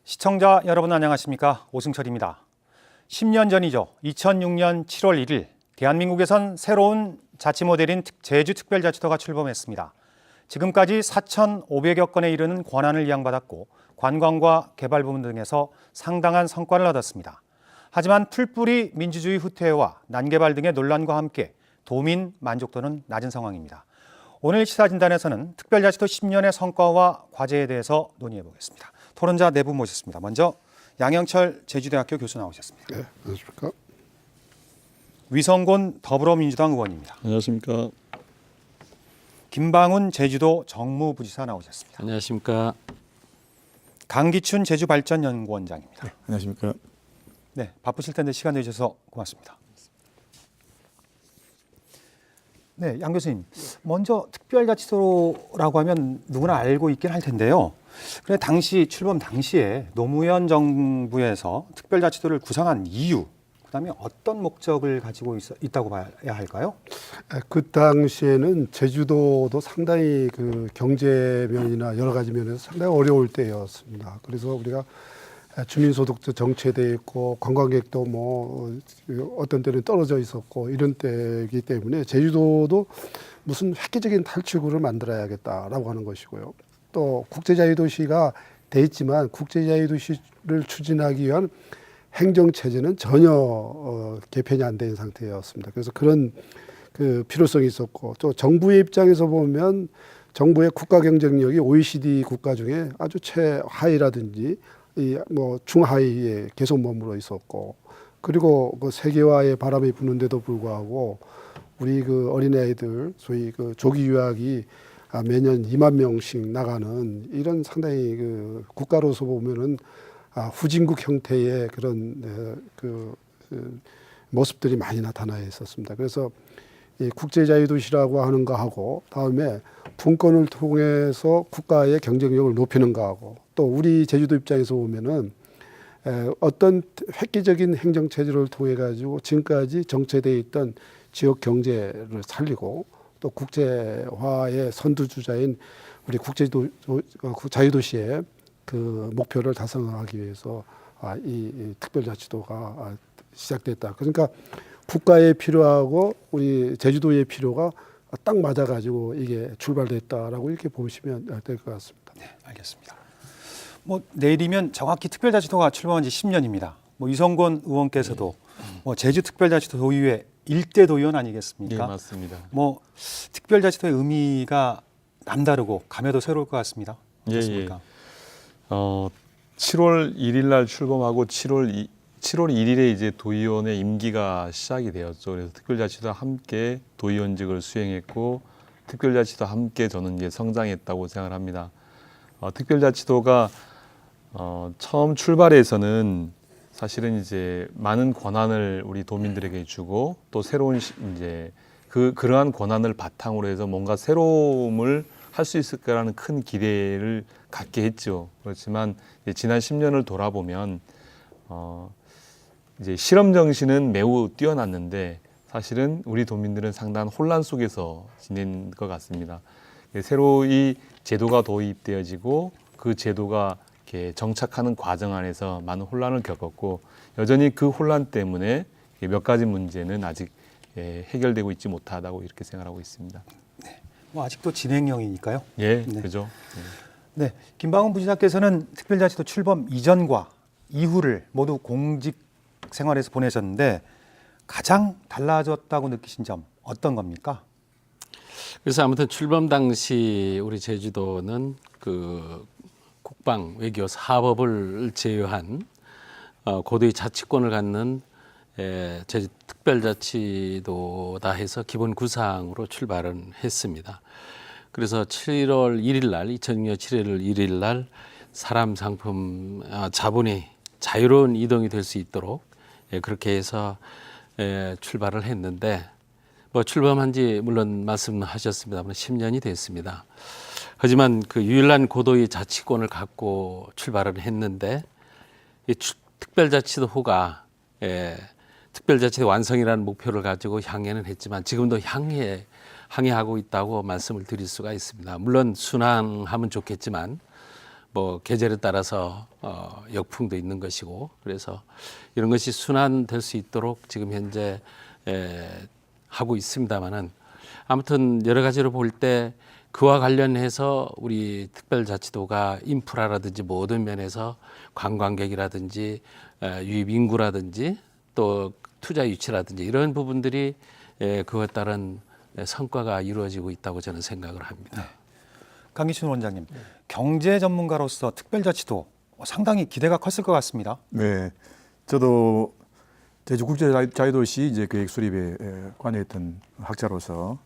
시청자 여러분 안녕하십니까? 오승철입니다. 10년 전이죠. 2006년 7월 1일 대한민국에선 새로운 자치 모델인 제주특별자치도가 출범했습니다. 지금까지 4,500여 건에 이르는 권한을 이양받았고 관광과 개발 부문 등에서 상당한 성과를 얻었습니다. 하지만 풀뿌리 민주주의 후퇴와 난개발 등의 논란과 함께 도민 만족도는 낮은 상황입니다. 오늘 시사진단에서는 특별자치도 10년의 성과와 과제에 대해서 논의해 보겠습니다. 토론자 네 분 모셨습니다. 먼저 양영철 제주대학교 교수 나오셨습니다. 네, 안녕하십니까. 위성곤 더불어민주당 의원입니다. 안녕하십니까. 김방훈 제주도 정무부지사 나오셨습니다. 안녕하십니까. 강기춘 제주발전연구원장입니다. 네, 안녕하십니까. 네, 바쁘실 텐데 시간 내주셔서 고맙습니다. 네, 양 교수님, 먼저 특별자치도라고 하면 누구나 알고 있긴 할 텐데요. 그래 당시 출범 당시에 노무현 정부에서 특별자치도를 구성한 이유, 그다음에 어떤 목적을 가지고 있다고 봐야 할까요? 그 당시에는 제주도도 상당히 그 경제면이나 여러 가지 면에서 상당히 어려울 때였습니다. 그래서 우리가 주민소득도 정체돼 있고 관광객도 뭐 어떤 때는 떨어져 있었고 이런 때이기 때문에 제주도도 무슨 획기적인 탈출구를 만들어야겠다라고 하는 것이고요. 또 국제자유도시가 돼 있지만 국제자유도시를 추진하기 위한 행정체제는 전혀 개편이 안 된 상태였습니다. 그래서 그런 그 필요성이 있었고 또 정부의 입장에서 보면 정부의 국가 경쟁력이 OECD 국가 중에 아주 최하위라든지 이 뭐 중하위에 계속 머물러 있었고 그리고 그 세계화의 바람이 부는데도 불구하고 우리 그 어린아이들 소위 그 조기 유학이 매년 2만 명씩 나가는 이런 상당히 그 국가로서 보면은 후진국 형태의 그런 그 모습들이 많이 나타나 있었습니다. 그래서 이 국제자유도시라고 하는 거하고 다음에 분권을 통해서 국가의 경쟁력을 높이는 거하고 또 우리 제주도 입장에서 보면은 어떤 획기적인 행정체제를 통해 가지고 지금까지 정체되어 있던 지역 경제를 살리고 또 국제화의 선두주자인 우리 자유도시의 그 목표를 달성하기 위해서 이 특별자치도가 시작됐다. 그러니까 국가에 필요하고 우리 제주도의 필요가 딱 맞아가지고 이게 출발됐다라고 이렇게 보시면 될 것 같습니다. 네, 알겠습니다. 뭐 내일이면 정확히 특별자치도가 출범한 지 10년입니다. 뭐 이성곤 의원께서도 뭐 제주특별자치도 도의회 일대 도의원 아니겠습니까? 네, 맞습니다. 뭐 특별자치도의 의미가 남다르고 감회도 새로울 것 같습니다. 어떻습니까? 7월 1일 날 출범하고 7월 1일에 이제 도의원의 임기가 시작이 되었죠. 그래서 특별자치도와 함께 도의원직을 수행했고 특별자치도와 함께 저는 이제 성장했다고 생각을 합니다. 특별자치도가 처음 출발해서는 사실은 이제 많은 권한을 우리 도민들에게 주고 또 새로운 이제 그러한 권한을 바탕으로 해서 뭔가 새로움을 할 수 있을 거라는 큰 기대를 갖게 했죠. 그렇지만 지난 10년을 돌아보면 이제 실험 정신은 매우 뛰어났는데 사실은 우리 도민들은 상당한 혼란 속에서 지낸 것 같습니다. 새로 이 제도가 도입되어지고 그 제도가 이렇게 정착하는 과정 안에서 많은 혼란을 겪었고 여전히 그 혼란 때문에 몇 가지 문제는 아직 해결되고 있지 못하다고 이렇게 생각하고 있습니다. 네, 뭐 아직도 진행형이니까요. 예, 네. 그죠. 네, 김방훈 부지사께서는 특별자치도 출범 이전과 이후를 모두 공직 생활에서 보내셨는데 가장 달라졌다고 느끼신 점 어떤 겁니까? 그래서 아무튼 출범 당시 우리 제주도는 그 국방, 외교, 사법을 제외한 고도의 자치권을 갖는 제주 특별자치도다 해서 기본 구상으로 출발은 했습니다. 그래서 7월 1일 날 2006년 7월 1일 날 사람, 상품, 자본이 자유로운 이동이 될 수 있도록 그렇게 해서 출발을 했는데 뭐 출범한 지 물론 말씀하셨습니다만 10년이 됐습니다. 하지만 그 유일한 고도의 자치권을 갖고 출발을 했는데 이 특별자치도가 특별자치도 완성이라는 목표를 가지고 향해는 했지만 지금도 항해하고 있다고 말씀을 드릴 수가 있습니다. 물론 순항하면 좋겠지만 뭐 계절에 따라서 역풍도 있는 것이고 그래서 이런 것이 순환될 수 있도록 지금 현재 하고 있습니다만은 아무튼 여러 가지로 볼 때 그와 관련해서 우리 특별자치도가 인프라라든지 모든 면에서 관광객이라든지 유입 인구라든지 또 투자 유치라든지 이런 부분들이 그와 따른 성과가 이루어지고 있다고 저는 생각을 합니다. 강기춘 원장님, 경제 전문가로서 특별자치도 상당히 기대가 컸을 것 같습니다. 네, 저도 제주국제자유도시 이제 계획 수립에 관여했던 학자로서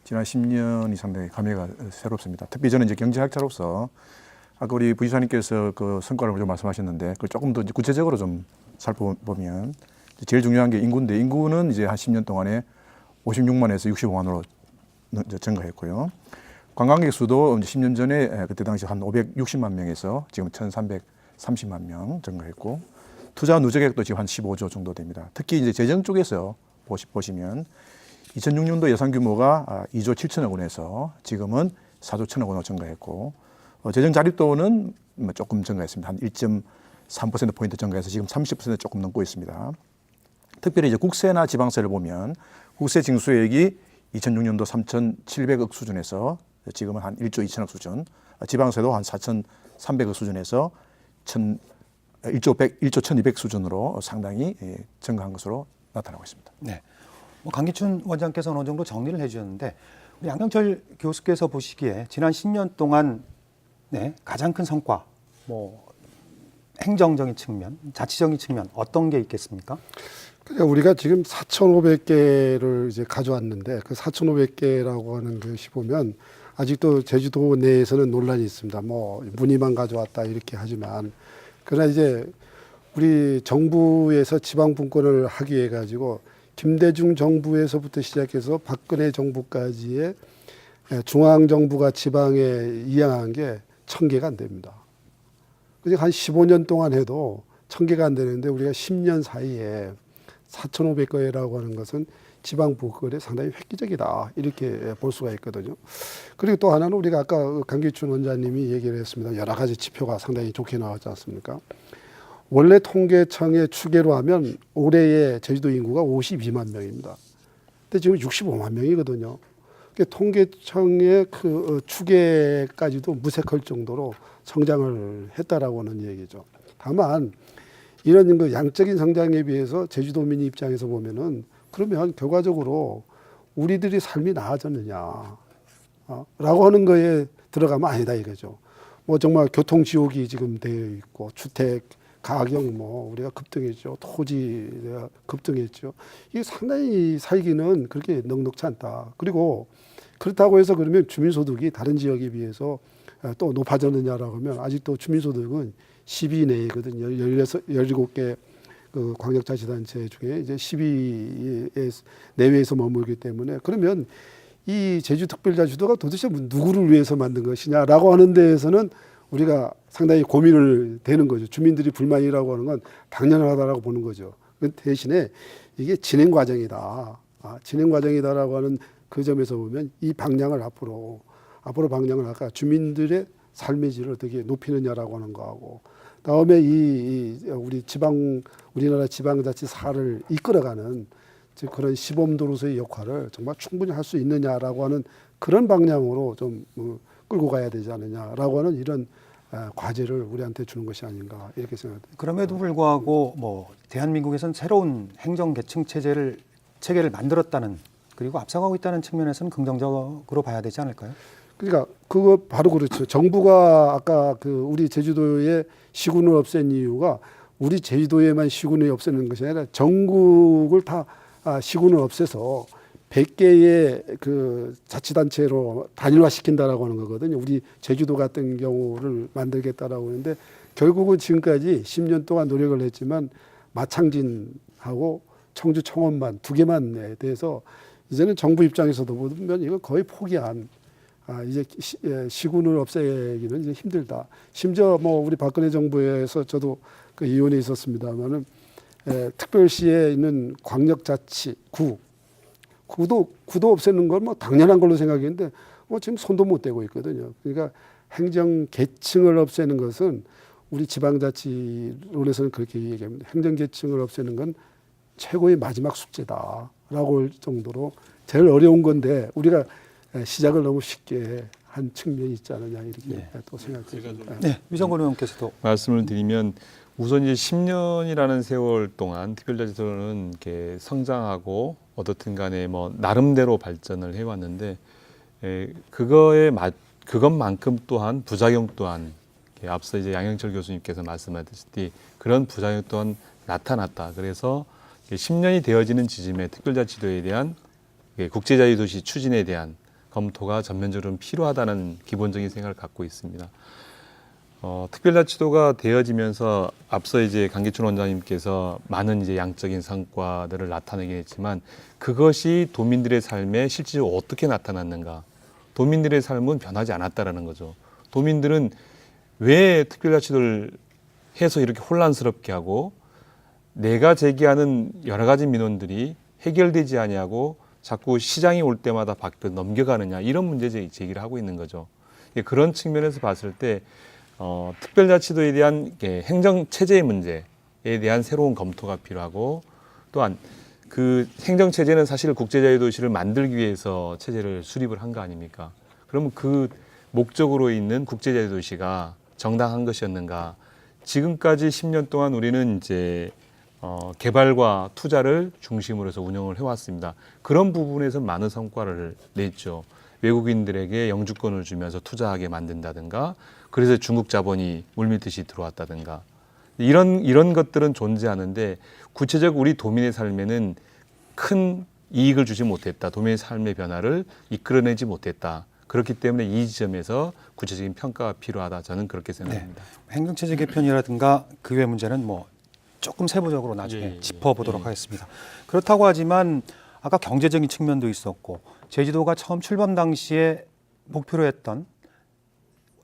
지난 10년이 상당히 감회가 새롭습니다. 특히 저는 이제 경제학자로서 아까 우리 부지사님께서 그 성과를 좀 말씀하셨는데 그걸 조금 더 이제 구체적으로 좀 살펴보면 제일 중요한 게 인구인데 인구는 이제 한 10년 동안에 56만에서 65만으로 증가했고요. 관광객 수도 10년 전에 그때 당시 한 560만 명에서 지금 1,330만 명 증가했고 투자 누적액도 지금 한 15조 정도 됩니다. 특히 이제 재정 쪽에서 보시면 2006년도 예산 규모가 2조 7천억 원에서 지금은 4조 1천억 원으로 증가했고 재정 자립도는 조금 증가했습니다. 한 1.3%포인트 증가해서 지금 30% 조금 넘고 있습니다. 특별히 이제 국세나 지방세를 보면 국세 징수액이 2006년도 3,700억 수준에서 지금은 한 1조 2천억 수준, 지방세도 한 4,300억 수준에서 1조 1,200 수준으로 상당히 증가한 것으로 나타나고 있습니다. 네. 강기춘 원장께서 어느 정도 정리를 해주셨는데 우리 양경철 교수께서 보시기에 지난 10년 동안 가장 큰 성과, 행정적인 측면, 자치적인 측면 어떤 게 있겠습니까? 그러니까 우리가 지금 4,500개를 이제 가져왔는데 그 4,500개라고 하는 것이 보면 아직도 제주도 내에서는 논란이 있습니다. 문의만 가져왔다 이렇게 하지만 그러나 이제 우리 정부에서 지방 분권을 하기 위해 가지고 김대중 정부에서부터 시작해서 박근혜 정부까지의 중앙 정부가 지방에 이양한 게 1,000개가 안 됩니다. 그러니까 한 15년 동안 해도 1,000개가 안 되는데 우리가 10년 사이에 4,500개라고 하는 것은 지방 분권에 상당히 획기적이다 이렇게 볼 수가 있거든요. 그리고 또 하나는 우리가 아까 강기춘 원장님이 얘기를 했습니다. 여러 가지 지표가 상당히 좋게 나왔지 않습니까? 원래 통계청의 추계로 하면 올해의 제주도 인구가 52만 명입니다. 근데 지금 65만 명이거든요. 그러니까 통계청의 그 추계까지도 무색할 정도로 성장을 했다라고 하는 얘기죠. 다만 이런 그 양적인 성장에 비해서 제주도민 입장에서 보면은 그러면 결과적으로 우리들이 삶이 나아졌느냐 라고 하는 거에 들어가면 아니다 이거죠. 정말 교통 지옥이 지금 되어 있고 주택 가격 우리가 급등했죠. 토지가 급등했죠. 이게 상당히 살기는 그렇게 넉넉지 않다. 그리고 그렇다고 해서 그러면 주민소득이 다른 지역에 비해서 또 높아졌느냐라고 하면 아직도 주민소득은 10위 내거든요. 17개 그 광역자치단체 중에 이제 10위 내외에서 머물기 때문에 그러면 이 제주특별자치도가 도대체 누구를 위해서 만든 것이냐라고 하는 데에서는 우리가 상당히 고민을 되는 거죠. 주민들이 불만이라고 하는 건 당연하다라고 보는 거죠. 대신에 이게 진행 과정이다. 진행 과정이다라고 하는 그 점에서 보면 이 방향을 앞으로 방향을 아까 주민들의 삶의 질을 어떻게 높이느냐라고 하는 거하고 다음에 우리나라 지방자치사를 이끌어가는 즉 그런 시범도로서의 역할을 정말 충분히 할 수 있느냐라고 하는 그런 방향으로 좀 끌고 가야 되지 않느냐라고 하는 이런 과제를 우리한테 주는 것이 아닌가 이렇게 생각합니다. 그럼에도 불구하고 대한민국에서는 새로운 행정 계층 체계를 만들었다는 그리고 앞서가고 있다는 측면에서는 긍정적으로 봐야 되지 않을까요? 그러니까 그거 바로 그렇죠. 정부가 아까 우리 제주도에 시군을 없앤 이유가 우리 제주도에만 시군을 없애는 것이 아니라 전국을 다 시군을 없애서 100개의 그 자치단체로 단일화시킨다라고 하는 거거든요. 우리 제주도 같은 경우를 만들겠다라고 하는데 결국은 지금까지 10년 동안 노력을 했지만 마창진하고 청주 청원만 2개만 돼서 이제는 정부 입장에서도 보면 이거 거의 포기한 이제 시군을 없애기는 이제 힘들다. 심지어 우리 박근혜 정부에서 저도 그 이혼에 있었습니다만은 특별시에 있는 광역자치 구도 없애는 건 당연한 걸로 생각했는데 지금 손도 못 대고 있거든요. 그러니까 행정 계층을 없애는 것은 우리 지방자치론에서는 그렇게 얘기합니다. 행정 계층을 없애는 건 최고의 마지막 숙제다라고 할 정도로 제일 어려운 건데 우리가 시작을 너무 쉽게 한 측면이 있지 않느냐 이렇게 또 생각합니다. 네, 유정권 의원께서도 말씀을 드리면 우선 이제 10년이라는 세월 동안 특별자치도는 이렇게 성장하고 어떻든 간에 뭐 나름대로 발전을 해왔는데 그것만큼 또한 부작용 또한 앞서 이제 양영철 교수님께서 말씀하셨듯이 그런 부작용 또한 나타났다. 그래서 10년이 되어지는 지점에 특별자치도에 대한 국제자유도시 추진에 대한 검토가 전면적으로 필요하다는 기본적인 생각을 갖고 있습니다. 특별자치도가 되어지면서 앞서 이제 강기춘 원장님께서 많은 이제 양적인 성과들을 나타내긴 했지만 그것이 도민들의 삶에 실질적으로 어떻게 나타났는가? 도민들의 삶은 변하지 않았다라는 거죠. 도민들은 왜 특별자치도를 해서 이렇게 혼란스럽게 하고 내가 제기하는 여러 가지 민원들이 해결되지 아니하고 자꾸 시장이 올 때마다 바뀌어 넘겨가느냐 이런 문제 제기를 하고 있는 거죠. 그런 측면에서 봤을 때 특별자치도에 대한 행정체제의 문제에 대한 새로운 검토가 필요하고 또한 그 행정체제는 사실 국제자유도시를 만들기 위해서 체제를 수립을 한 거 아닙니까? 그러면 그 목적으로 있는 국제자유도시가 정당한 것이었는가? 지금까지 10년 동안 우리는 이제 개발과 투자를 중심으로 해서 운영을 해왔습니다. 그런 부분에서 많은 성과를 냈죠. 외국인들에게 영주권을 주면서 투자하게 만든다든가, 그래서 중국 자본이 물밀듯이 들어왔다든가, 이런 것들은 존재하는데 구체적 우리 도민의 삶에는 큰 이익을 주지 못했다. 도민의 삶의 변화를 이끌어내지 못했다. 그렇기 때문에 이 지점에서 구체적인 평가가 필요하다. 저는 그렇게 생각합니다. 행정체제 개편이라든가 그 외 문제는 뭐 조금 세부적으로 나중에 짚어보도록 하겠습니다. 그렇다고 하지만 아까 경제적인 측면도 있었고 제주도가 처음 출범 당시에 목표로 했던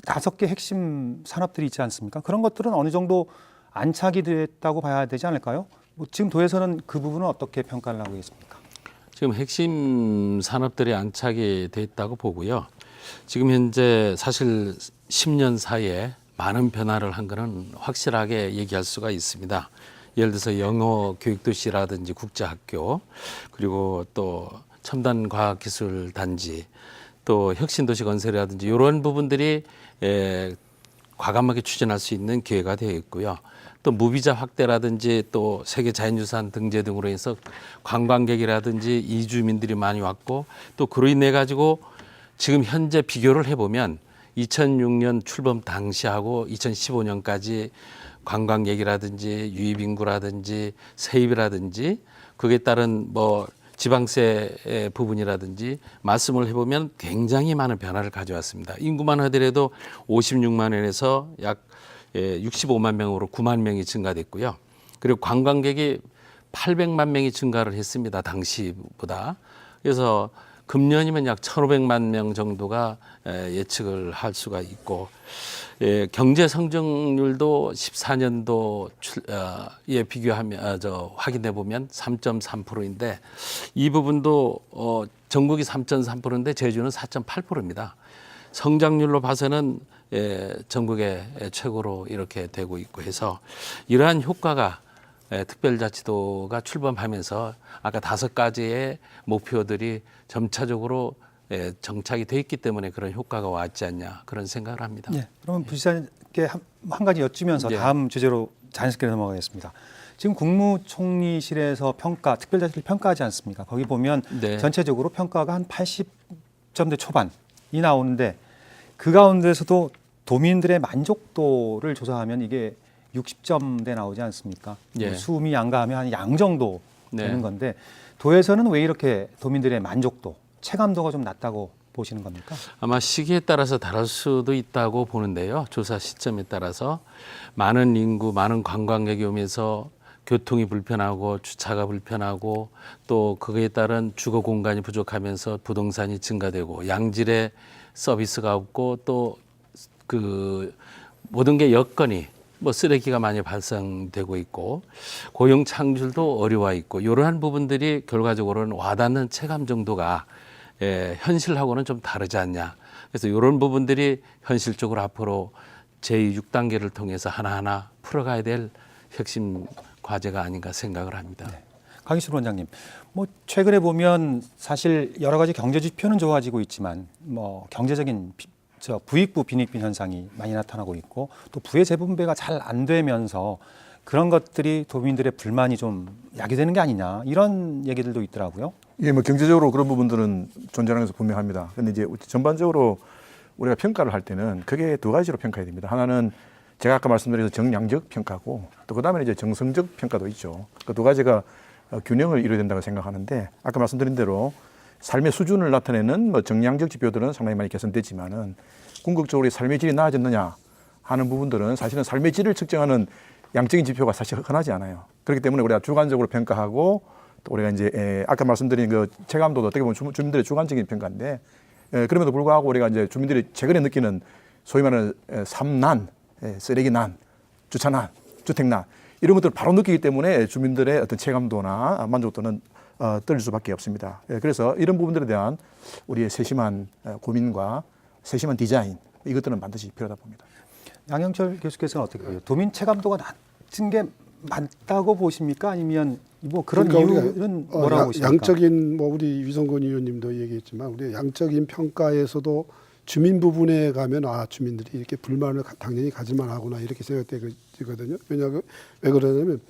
5개 핵심 산업들이 있지 않습니까? 그런 것들은 어느 정도 안착이 됐다고 봐야 되지 않을까요? 지금 도에서는 그 부분은 어떻게 평가를 하고 계십니까? 지금 핵심 산업들이 안착이 돼 있다고 보고요. 지금 현재 사실 10년 사이에 많은 변화를 한 것은 확실하게 얘기할 수가 있습니다. 예를 들어서 영어 교육도시라든지 국제학교, 그리고 또 첨단 과학기술 단지, 또 혁신도시 건설이라든지 이런 부분들이 과감하게 추진할 수 있는 기회가 되어 있고요. 또 무비자 확대라든지 또 세계 자연유산 등재 등으로 해서 관광객이라든지 이주민들이 많이 왔고, 또 그로 인해 가지고 지금 현재 비교를 해보면 2006년 출범 당시하고 2015년까지 관광객이라든지 유입인구라든지 세입이라든지 그에 따른 뭐 지방세 부분이라든지 말씀을 해보면 굉장히 많은 변화를 가져왔습니다. 인구만 하더라도 56만 원에서 약 65만 명으로 9만 명이 증가됐고요. 그리고 관광객이 800만 명이 증가를 했습니다. 당시보다. 그래서 금년이면 약 1,500만 명 정도가 예측을 할 수가 있고, 경제 성장률도 14년도에 비교하면 확인해 보면 3.3%인데 이 부분도 전국이 3.3%인데 제주는 4.8%입니다. 성장률로 봐서는 전국의 최고로 이렇게 되고 있고 해서 이러한 효과가 특별자치도가 출범하면서 아까 5가지의 목표들이 점차적으로 정착이 돼 있기 때문에 그런 효과가 왔지 않냐 그런 생각을 합니다. 네, 그러면 부시장께 한 가지 여쭈면서 다음 주제로 자연스럽게 넘어가겠습니다. 지금 국무총리실에서 특별자치를 평가하지 않습니까? 거기 보면 전체적으로 평가가 한 80점대 초반이 나오는데 그 가운데서도 도민들의 만족도를 조사하면 이게 60점대 나오지 않습니까? 수미 양가하면 한 양 정도 되는 건데 도에서는 왜 이렇게 도민들의 만족도, 체감도가 좀 낮다고 보시는 겁니까? 아마 시기에 따라서 다를 수도 있다고 보는데요. 조사 시점에 따라서 많은 인구, 많은 관광객이 오면서 교통이 불편하고 주차가 불편하고 또 그거에 따른 주거 공간이 부족하면서 부동산이 증가되고 양질의 서비스가 없고 또 그 모든 게 여건이 뭐 쓰레기가 많이 발생되고 있고 고용 창출도 어려워 있고 이러한 부분들이 결과적으로는 와닿는 체감 정도가 현실하고는 좀 다르지 않냐 그래서 이런 부분들이 현실적으로 앞으로 제6단계를 통해서 하나하나 풀어가야 될 핵심 과제가 아닌가 생각을 합니다. 강희술 원장님, 뭐 최근에 보면 사실 여러 가지 경제 지표는 좋아지고 있지만 뭐 경제적인 부익부 빈익빈 현상이 많이 나타나고 있고 또 부의 재분배가 잘 안 되면서 그런 것들이 도민들의 불만이 좀 야기되는 게 아니냐 이런 얘기들도 있더라고요. 예, 뭐 경제적으로 그런 부분들은 존재하는 것은 분명합니다. 그런데 이제 전반적으로 우리가 평가를 할 때는 크게 두 가지로 평가해야 됩니다. 하나는 제가 아까 말씀드린 정량적 평가고 또 그다음에 이제 정성적 평가도 있죠. 그 두 가지가 균형을 이루어야 된다고 생각하는데 아까 말씀드린 대로 삶의 수준을 나타내는 뭐 정량적 지표들은 상당히 많이 개선됐지만은 궁극적으로 삶의 질이 나아졌느냐 하는 부분들은 사실은 삶의 질을 측정하는 양적인 지표가 사실 흔하지 않아요. 그렇기 때문에 우리가 주관적으로 평가하고 또 우리가 이제 아까 말씀드린 그 체감도도 어떻게 보면 주민들의 주관적인 평가인데 그럼에도 불구하고 우리가 이제 주민들이 최근에 느끼는 소위 말하는 삼난, 쓰레기난, 주차난, 주택난 이런 것들을 바로 느끼기 때문에 주민들의 어떤 체감도나 만족도는 떨어질 수밖에 없습니다. 그래서 이런 부분들에 대한 우리의 세심한 고민과 세심한 디자인 이것들은 반드시 필요하다 봅니다. 양영철 교수께서는 어떻게 보세요? 도민 체감도가 낮은 게 맞다고 보십니까? 아니면 뭐 그런 그러니까 이유는 뭐라고 보십니까? 양적인 뭐 우리 위성건 의원님도 얘기했지만 우리 양적인 평가에서도 주민 부분에 가면 주민들이 이렇게 불만을 당연히 가질만 하구나 이렇게 생각되거든요. 왜 그러냐면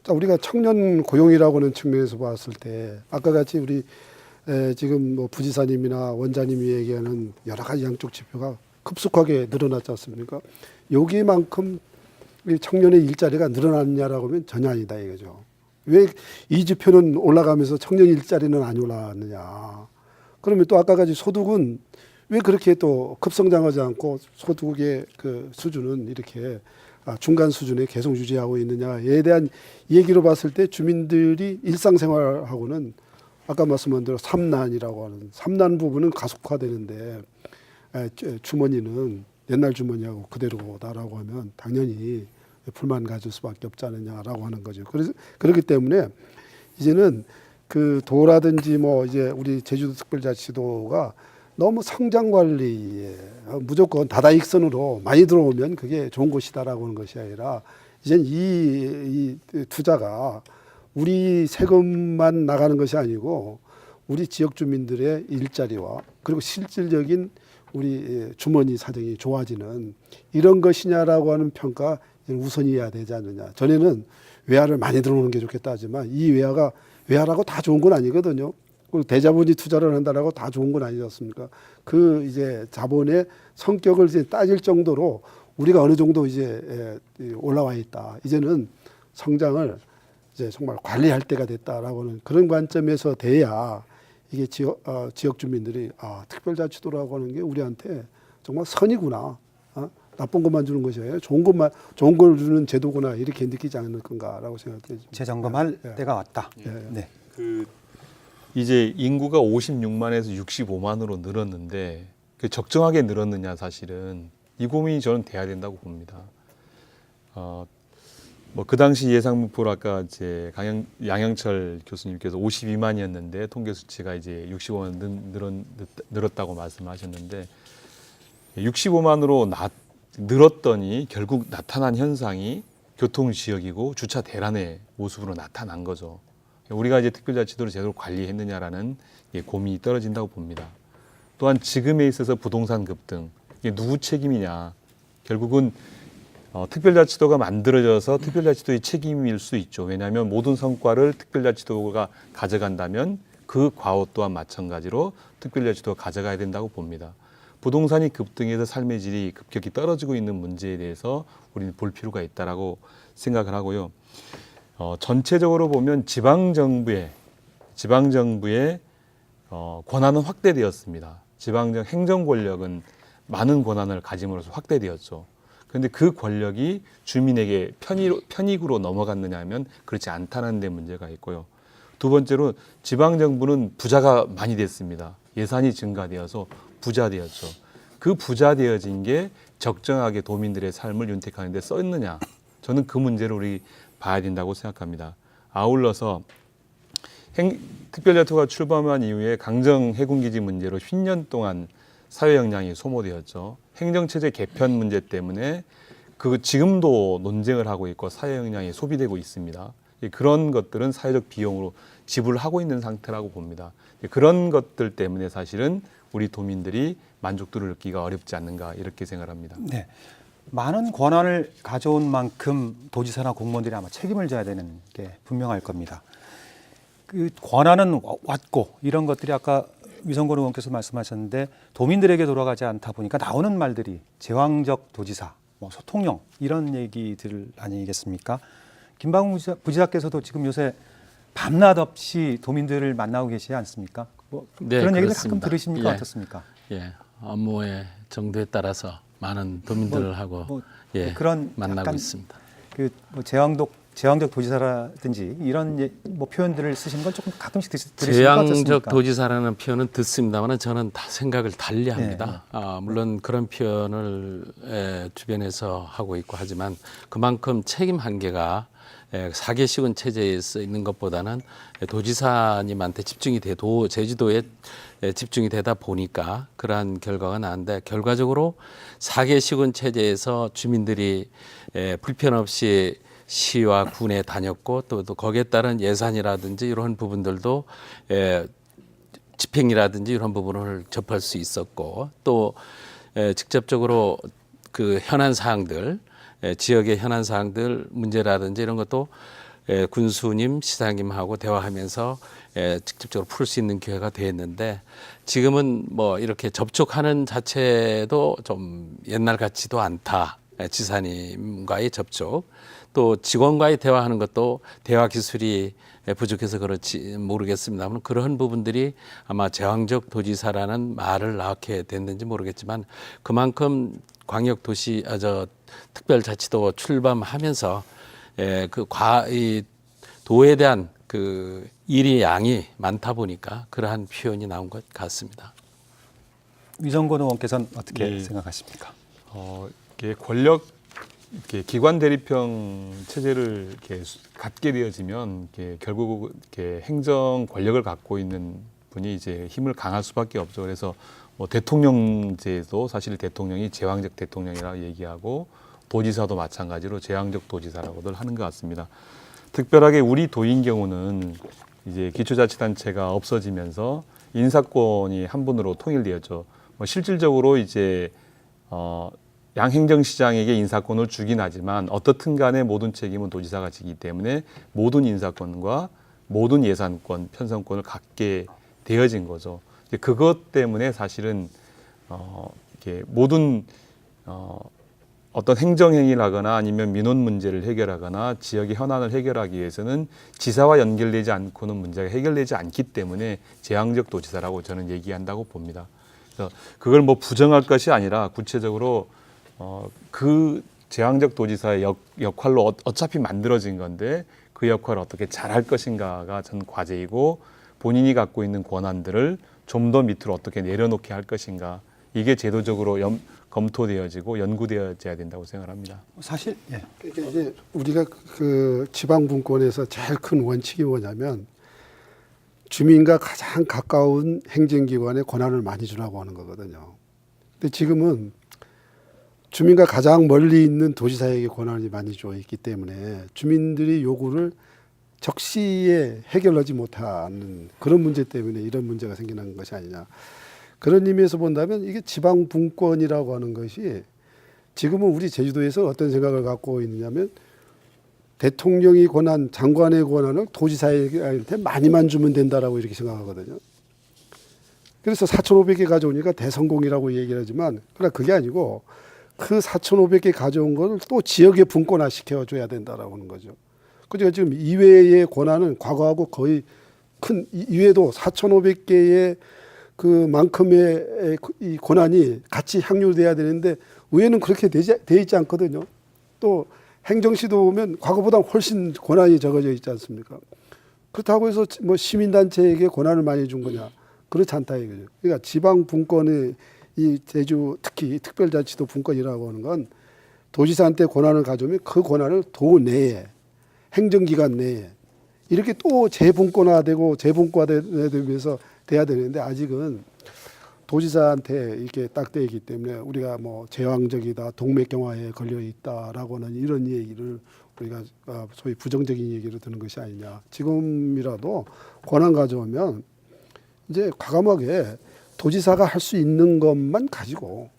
자, 우리가 청년 고용이라고 하는 측면에서 봤을 때 아까 같이 우리 지금 뭐 부지사님이나 원장님이 얘기하는 여러 가지 양적 지표가 급속하게 늘어났지 않습니까? 여기만큼 청년의 일자리가 늘어났냐라고 하면 전혀 아니다 이거죠. 왜 이 지표는 올라가면서 청년 일자리는 안 올라왔느냐. 그러면 또 아까 같이 소득은 왜 그렇게 또 급성장하지 않고 소득의 그 수준은 이렇게 중간 수준에 계속 유지하고 있느냐에 대한 얘기로 봤을 때 주민들이 일상생활하고는 아까 말씀한 대로 삼난이라고 하는 삼난 부분은 가속화되는데 주머니는 옛날 주머니하고 그대로다라고 하면 당연히 불만 가질 수밖에 없지 않느냐라고 하는 거죠. 그래서 그렇기 때문에 이제는 그 도라든지 뭐 이제 우리 제주도 특별자치도가 너무 성장 관리에 무조건 다다익선으로 많이 들어오면 그게 좋은 곳이다라고 하는 것이 아니라 이젠 이 투자가 우리 세금만 나가는 것이 아니고 우리 지역 주민들의 일자리와 그리고 실질적인 우리 주머니 사정이 좋아지는 이런 것이냐라고 하는 평가 우선이어야 되지 않느냐. 전에는 외화를 많이 들어오는 게 좋겠다 하지만 이 외화라고 다 좋은 건 아니거든요. 그리고 대자본이 투자를 한다라고 다 좋은 건 아니지 않습니까? 그 이제 자본의 성격을 이제 따질 정도로 우리가 어느 정도 이제 올라와 있다. 이제는 성장을 이제 정말 관리할 때가 됐다라고 하는 그런 관점에서 돼야 이게 지역 주민들이 특별자치도라고 하는 게 우리한테 정말 선이구나. 나쁜 것만 주는 것이 아니라 좋은 걸 주는 제도구나 이렇게 느끼지 않을 건가라고 생각됩니다. 재점검할 때가 왔다. 네. 이제 인구가 56만에서 65만으로 늘었는데 적정하게 늘었느냐 사실은 이 고민이 저는 돼야 된다고 봅니다. 뭐 그 당시 예상 목표로 아까 이제 양영철 교수님께서 52만이었는데 통계 수치가 이제 65만 늘었다고 말씀하셨는데 65만으로 늘었더니 결국 나타난 현상이 교통 지역이고 주차 대란의 모습으로 나타난 거죠. 우리가 이제 특별자치도를 제대로 관리했느냐라는 고민이 떨어진다고 봅니다. 또한 지금에 있어서 부동산 급등, 이게 누구 책임이냐? 결국은 특별자치도가 만들어져서 특별자치도의 책임일 수 있죠. 왜냐하면 모든 성과를 특별자치도가 가져간다면 그 과오 또한 마찬가지로 특별자치도가 가져가야 된다고 봅니다. 부동산이 급등해서 삶의 질이 급격히 떨어지고 있는 문제에 대해서 우리는 볼 필요가 있다라고 생각을 하고요. 전체적으로 보면 지방정부의 권한은 확대되었습니다. 지방정 행정 권력은 많은 권한을 가짐으로써 확대되었죠. 그런데 그 권력이 주민에게 편익으로 넘어갔느냐 하면 그렇지 않다는 데 문제가 있고요. 두 번째로 지방정부는 부자가 많이 됐습니다. 예산이 증가되어서 부자되었죠. 그 부자되어진 게 적정하게 도민들의 삶을 윤택하는 데 썼느냐. 저는 그 문제를 우리 봐야 된다고 생각합니다. 아울러서 특별자치도가 출범한 이후에 강정 해군기지 문제로 10년 동안 사회 역량이 소모되었죠. 행정체제 개편 문제 때문에 지금도 논쟁을 하고 있고 사회 역량이 소비되고 있습니다. 그런 것들은 사회적 비용으로 지불하고 있는 상태라고 봅니다. 그런 것들 때문에 사실은 우리 도민들이 만족도를 느끼기가 어렵지 않는가 이렇게 생각합니다. 네. 많은 권한을 가져온 만큼 도지사나 공무원들이 아마 책임을 져야 되는 게 분명할 겁니다. 그 권한은 왔고 이런 것들이 아까 위성권 의원께서 말씀하셨는데 도민들에게 돌아가지 않다 보니까 나오는 말들이 제왕적 도지사, 뭐 소통령 이런 얘기들 아니겠습니까? 김방훈 부지사께서도 지금 요새 밤낮 없이 도민들을 만나고 계시지 않습니까? 뭐 네, 그런 얘기를 그렇습니다. 가끔 들으십니까? 예. 어떻습니까? 예, 업무의 정도에 따라서 많은 도민들하고 예, 그런 만나고 약간 있습니다. 뭐 제왕적 도지사라든지 이런 뭐 표현들을 쓰시는 건 조금 가끔씩 들으시는 것 제왕적 같습니까? 도지사라는 표현은 듣습니다만 저는 다 생각을 달리합니다. 네. 물론 그런 표현을 주변에서 하고 있고 하지만 그만큼 책임 한계가 사개시군 체제에 서 있는 것보다는 도지사님한테 집중이 제주도에 집중이 되다 보니까 그러한 결과가 나는데 결과적으로 사개시군 체제에서 주민들이 불편 없이 시와 군에 다녔고 또 거기에 따른 예산이라든지 이런 부분들도 집행이라든지 이런 부분을 접할 수 있었고 또 직접적으로 그 현안 사항들 지역의 현안 사항들 문제라든지 이런 것도 군수님, 시장님하고 대화하면서 직접적으로 풀 수 있는 기회가 됐는데 지금은 뭐 이렇게 접촉하는 자체도 좀 옛날 같지도 않다. 지사님과의 접촉 또 직원과의 대화하는 것도 대화 기술이 부족해서 그렇지 모르겠습니다만 그런 부분들이 아마 제왕적 도지사라는 말을 낳게 됐는지 모르겠지만 그만큼 광역도시 특별자치도 출범하면서 이 도에 대한 그 일의 양이 많다 보니까 그러한 표현이 나온 것 같습니다. 위성권 의원께서는 어떻게 예. 생각하십니까? 이게 이렇게 기관 대립형 체제를 이렇게 갖게 되어지면 결국 행정 권력을 갖고 있는 분이 이제 힘을 강할 수밖에 없죠. 그래서 뭐 대통령제도 사실 대통령이 제왕적 대통령이라고 얘기하고 도지사도 마찬가지로 제왕적 도지사라고들 하는 것 같습니다. 특별하게 우리 도인 경우는 이제 기초자치단체가 없어지면서 인사권이 한 분으로 통일되었죠. 뭐 실질적으로 이제 양행정시장에게 인사권을 주긴 하지만 어떻든 간에 모든 책임은 도지사가 지기 때문에 모든 인사권과 모든 예산권, 편성권을 갖게 되어진 거죠. 그것 때문에 사실은 이렇게 모든 어떤 행정행위를 하거나 아니면 민원 문제를 해결하거나 지역의 현안을 해결하기 위해서는 지사와 연결되지 않고는 문제가 해결되지 않기 때문에 제왕적 도지사라고 저는 얘기한다고 봅니다. 그래서 그걸 뭐 부정할 것이 아니라 구체적으로 그 제왕적 도지사의 역할로 어차피 만들어진 건데 그 역할을 어떻게 잘할 것인가가 전 과제이고 본인이 갖고 있는 권한들을 좀 더 밑으로 어떻게 내려놓게 할 것인가 이게 제도적으로 검토되어지고 연구되어져야 된다고 생각합니다. 사실 예. 그러니까 이제 우리가 그 지방분권에서 제일 큰 원칙이 뭐냐면 주민과 가장 가까운 행정기관에 권한을 많이 주라고 하는 거거든요. 근데 지금은 주민과 가장 멀리 있는 도지사에게 권한이 많이 줘 있기 때문에 주민들이 요구를 적시에 해결하지 못하는 그런 문제 때문에 이런 문제가 생기는 것이 아니냐. 그런 의미에서 본다면 이게 지방분권이라고 하는 것이 지금은 우리 제주도에서 어떤 생각을 갖고 있느냐면 대통령의 권한, 장관의 권한을 도지사한테 많이만 주면 된다라고 이렇게 생각하거든요. 그래서 4,500개 가져오니까 대성공이라고 얘기를 하지만 그러나 그게 아니고 그 4,500개 가져온 걸 또 지역에 분권화 시켜줘야 된다라고 하는 거죠. 그러니까 지금 이외의 권한은 과거하고 거의 큰 이외에도 4,500개의 그만큼의 이 권한이 같이 향유돼야 되는데 의회는 그렇게 돼 있지 않거든요. 또 행정시도 보면 과거보다 훨씬 권한이 적어져 있지 않습니까? 그렇다고 해서 뭐 시민단체에게 권한을 많이 준 거냐? 그렇지 않다 이거죠. 그러니까 지방 분권의 이 제주 특히 특별자치도 분권이라고 하는 건 도지사한테 권한을 가져오면 그 권한을 도 내에 행정기관 내에 이렇게 또 재분권화되고 재분권화되면서 돼야 되는데 아직은 도지사한테 이렇게 딱 되기 때문에 우리가 뭐 제왕적이다, 동맥경화에 걸려 있다라고는 이런 얘기를 우리가 소위 부정적인 얘기를 듣는 것이 아니냐. 지금이라도 권한 가져오면 이제 과감하게 도지사가 할 수 있는 것만 가지고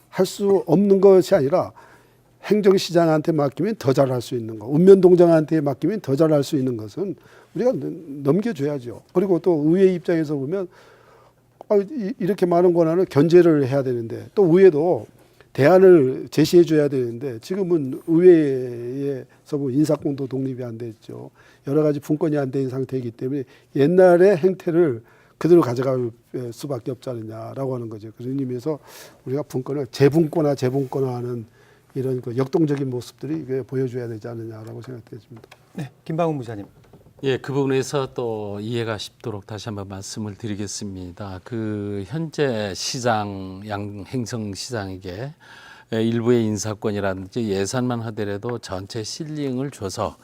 할 수 없는 것이 아니라 행정시장한테 맡기면 더 잘할 수 있는 거, 읍면동장한테 맡기면 더 잘할 수 있는 것은 우리가 넘겨줘야죠. 그리고 또 의회 입장에서 보면 이렇게 많은 권한을 견제를 해야 되는데 또 의회도 대안을 제시해 줘야 되는데 지금은 의회에서 뭐 인사권도 독립이 안 됐죠. 여러 가지 분권이 안 된 상태이기 때문에 옛날의 행태를 그대로 가져갈 수밖에 없지 않느냐라고 하는 거죠. 그런 의미에서 우리가 분권을 재분권화하는 이런 그 역동적인 모습들이 보여줘야 되지 않느냐라고 생각되십니다. 네, 김방훈 부사님. 예, 그 부분에서 또 이해가 쉽도록 다시 한번 말씀을 드리겠습니다. 그 현재 시장, 행정시장에게 일부의 인사권이라든지 예산만 하더라도 전체 실링을 줘서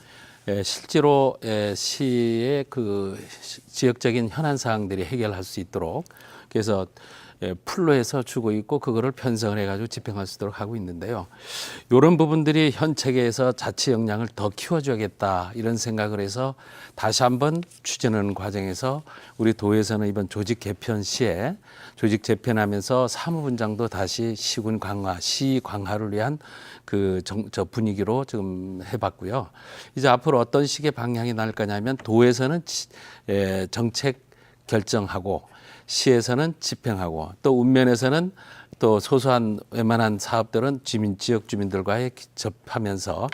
실제로 시의 그 지역적인 현안 사항들이 해결할 수 있도록 그래서 풀로 해서 주고 있고 그거를 편성을 해가지고 집행할 수 있도록 하고 있는데요. 이런 부분들이 현 체계에서 자치 역량을 더 키워줘야겠다 이런 생각을 해서 다시 한번 추진하는 과정에서 우리 도에서는 이번 조직 개편 시에 조직 재편하면서 사무분장도 다시 시군 강화, 시 강화를 위한 저 분위기로 지금 해봤고요. 이제 앞으로 어떤 식의 방향이 나올 거냐면 도에서는 정책 결정하고 시에서는 집행하고 또 읍면에서는 또 소소한 웬만한 사업들은 지역 주민들과의 접하면서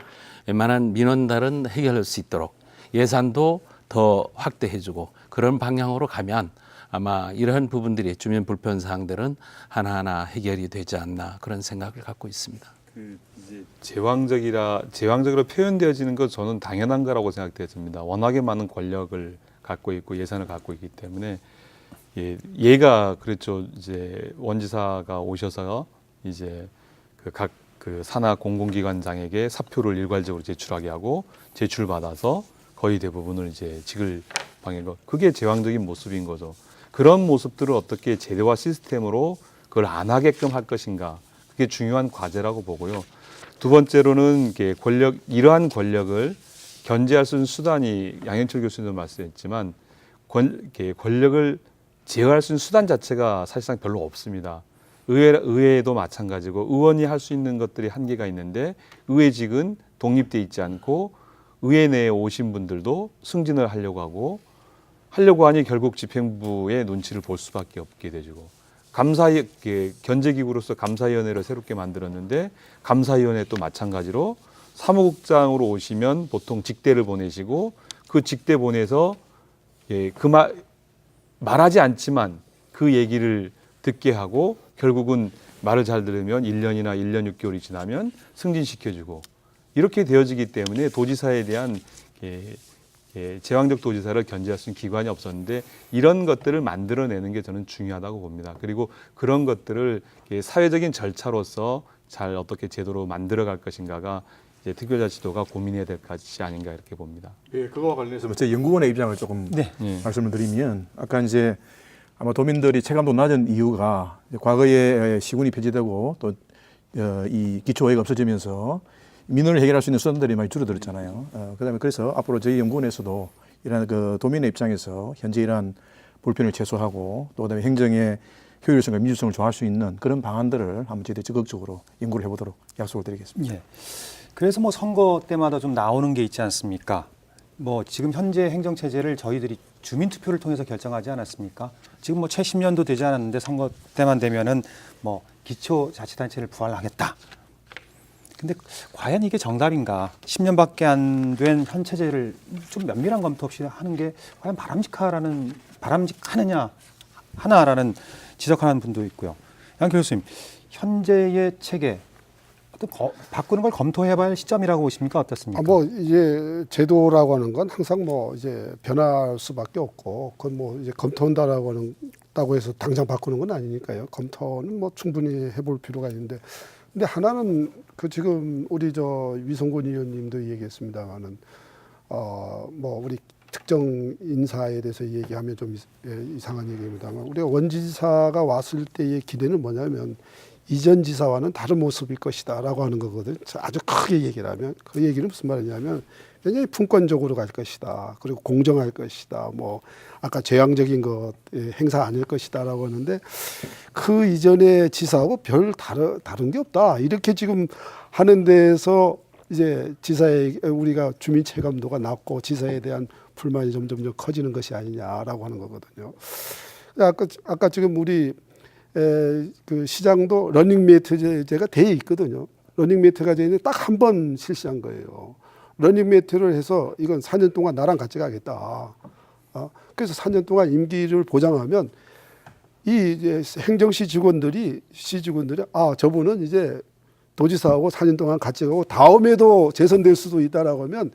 웬만한 민원들은 해결할 수 있도록 예산도 더 확대해주고 그런 방향으로 가면 아마 이러한 부분들이 주민 불편 사항들은 하나하나 해결이 되지 않나 그런 생각을 갖고 있습니다. 이제 제왕적으로 표현되어지는 것 저는 당연한 거라고 생각되었습니다. 워낙에 많은 권력을 갖고 있고 예산을 갖고 있기 때문에 얘가 그랬죠. 이제 원지사가 오셔서 이제 각 산하 공공기관장에게 사표를 일괄적으로 제출하게 하고 제출받아서 거의 대부분을 이제 직을 방해 거. 그게 제왕적인 모습인 거죠. 그런 모습들을 어떻게 제도화 시스템으로 그걸 안 하게끔 할 것인가. 그게 중요한 과제라고 보고요. 두 번째로는 이러한 권력을 견제할 수 있는 수단이 양현철 교수님도 말씀했지만 권력을 제어할 수 있는 수단 자체가 사실상 별로 없습니다. 의회도 마찬가지고 의원이 할 수 있는 것들이 한계가 있는데 의회직은 독립돼 있지 않고 의회 내에 오신 분들도 승진을 하려고 하니 결국 집행부의 눈치를 볼 수밖에 없게 되고 견제기구로서 감사위원회를 새롭게 만들었는데 감사위원회 또 마찬가지로 사무국장으로 오시면 보통 직대를 보내시고 그 직대 보내서 말하지 않지만 그 얘기를 듣게 하고 결국은 말을 잘 들으면 1년이나 1년 6개월이 지나면 승진시켜주고 이렇게 되어지기 때문에 도지사에 대한 제왕적 도지사를 견제할 수 있는 기관이 없었는데 이런 것들을 만들어내는 게 저는 중요하다고 봅니다. 그리고 그런 것들을 사회적인 절차로서 잘 어떻게 제도로 만들어갈 것인가가 이제 특별자치도가 고민해야 될 것이 아닌가 이렇게 봅니다. 예, 그거와 관련해서 제 연구원의 입장을 조금 네. 말씀을 드리면 아까 이제 아마 도민들이 체감도 낮은 이유가 과거에 시군이 폐지되고 또 이 기초의회가 없어지면서 민원을 해결할 수 있는 수단들이 많이 줄어들었잖아요. 그다음에 그래서 앞으로 저희 연구원에서도 이러한 그 도민의 입장에서 현재 이러한 불편을 최소화하고 또 그다음에 행정의 효율성과 민주성을 조할 수 있는 그런 방안들을 한번 저희들이 적극적으로 연구를 해보도록 약속을 드리겠습니다. 예. 그래서 뭐 선거 때마다 좀 나오는 게 있지 않습니까? 뭐 지금 현재 행정 체제를 저희들이 주민 투표를 통해서 결정하지 않았습니까? 지금 뭐 채 10년도 되지 않았는데 선거 때만 되면은 뭐 기초자치단체를 부활하겠다. 근데 과연 이게 정답인가? 10년밖에 안 된 현 체제를 좀 면밀한 검토 없이 하는 게 과연 바람직하느냐 하나라는 지적하는 분도 있고요. 양 교수님, 현재의 체계 바꾸는 걸 검토해봐야 할 시점이라고 보십니까? 어떻습니까? 뭐 이제 제도라고 하는 건 항상 뭐 이제 변할 수밖에 없고 그건 뭐 이제 검토한다라고 하는 다고 해서 당장 바꾸는 건 아니니까요. 검토는 뭐 충분히 해볼 필요가 있는데 근데 하나는 그 지금 우리 저 위성곤 의원님도 얘기했습니다만은 뭐 우리 특정 인사에 대해서 얘기하면 좀 이상한 얘기입니다만 우리가 원지사가 왔을 때의 기대는 뭐냐면 이전 지사와는 다른 모습일 것이다라고 하는 거거든. 아주 크게 얘기를 하면 그 얘기는 무슨 말이냐면 굉장히 분권적으로 갈 것이다. 그리고 공정할 것이다. 뭐 아까 재앙적인 것 행사 아닐 것이다라고 하는데 그 이전의 지사하고 별 다른 게 없다. 이렇게 지금 하는 데서 이제 지사의 우리가 주민 체감도가 낮고 지사에 대한 불만이 점점 커지는 것이 아니냐라고 하는 거거든요. 아까 지금 우리 그 시장도 러닝메이트제가 돼 있거든요. 러닝메이트가 되어 있는데 딱 한 번 실시한 거예요. 러닝메이트를 해서 이건 4년 동안 나랑 같이 가겠다. 그래서 4년 동안 임기를 보장하면 이 이제 행정시 직원들이 저분은 이제 도지사하고 4년 동안 같이 가고 다음에도 재선될 수도 있다라고 하면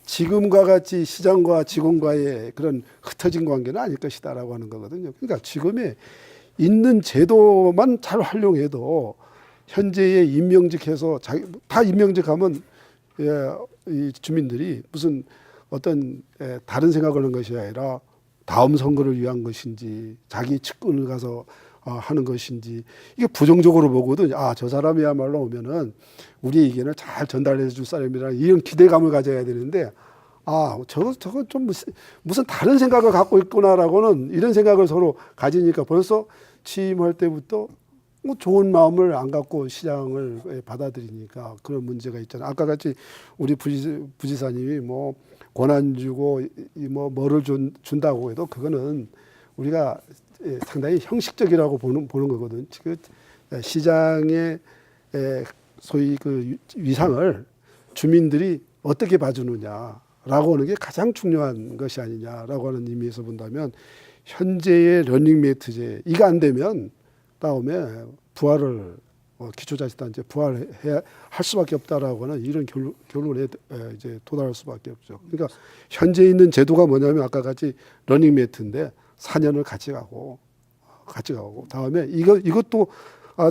지금과 같이 시장과 직원과의 그런 흩어진 관계는 아닐 것이다라고 하는 거거든요. 그러니까 지금의 있는 제도만 잘 활용해도 현재의 임명직해서 다 임명직하면 이 주민들이 무슨 어떤 다른 생각을 하는 것이 아니라 다음 선거를 위한 것인지 자기 측근을 가서 하는 것인지 이게 부정적으로 보거든. 저 사람이야말로 오면은 우리 의견을 잘 전달해 줄 사람이라 이런 기대감을 가져야 되는데 저거 좀 무슨 다른 생각을 갖고 있구나라고는 이런 생각을 서로 가지니까 벌써 취임할 때부터 뭐 좋은 마음을 안 갖고 시장을 받아들이니까 그런 문제가 있잖아요. 아까 같이 우리 부지사님이 뭐 권한 주고 뭐를 준다고 해도 그거는 우리가 상당히 형식적이라고 보는 거거든. 지금 시장의 소위 그 위상을 주민들이 어떻게 봐주느냐라고 하는 게 가장 중요한 것이 아니냐라고 하는 의미에서 본다면 현재의 러닝메이트제 이거 안 되면 다음에 부활을 기초자치단체 부활해야 할 수밖에 없다라고 하는 이런 결론에 이제 도달할 수밖에 없죠. 그러니까 현재 있는 제도가 뭐냐면 아까 같이 러닝메이트인데 4년을 같이 가고 다음에 이것도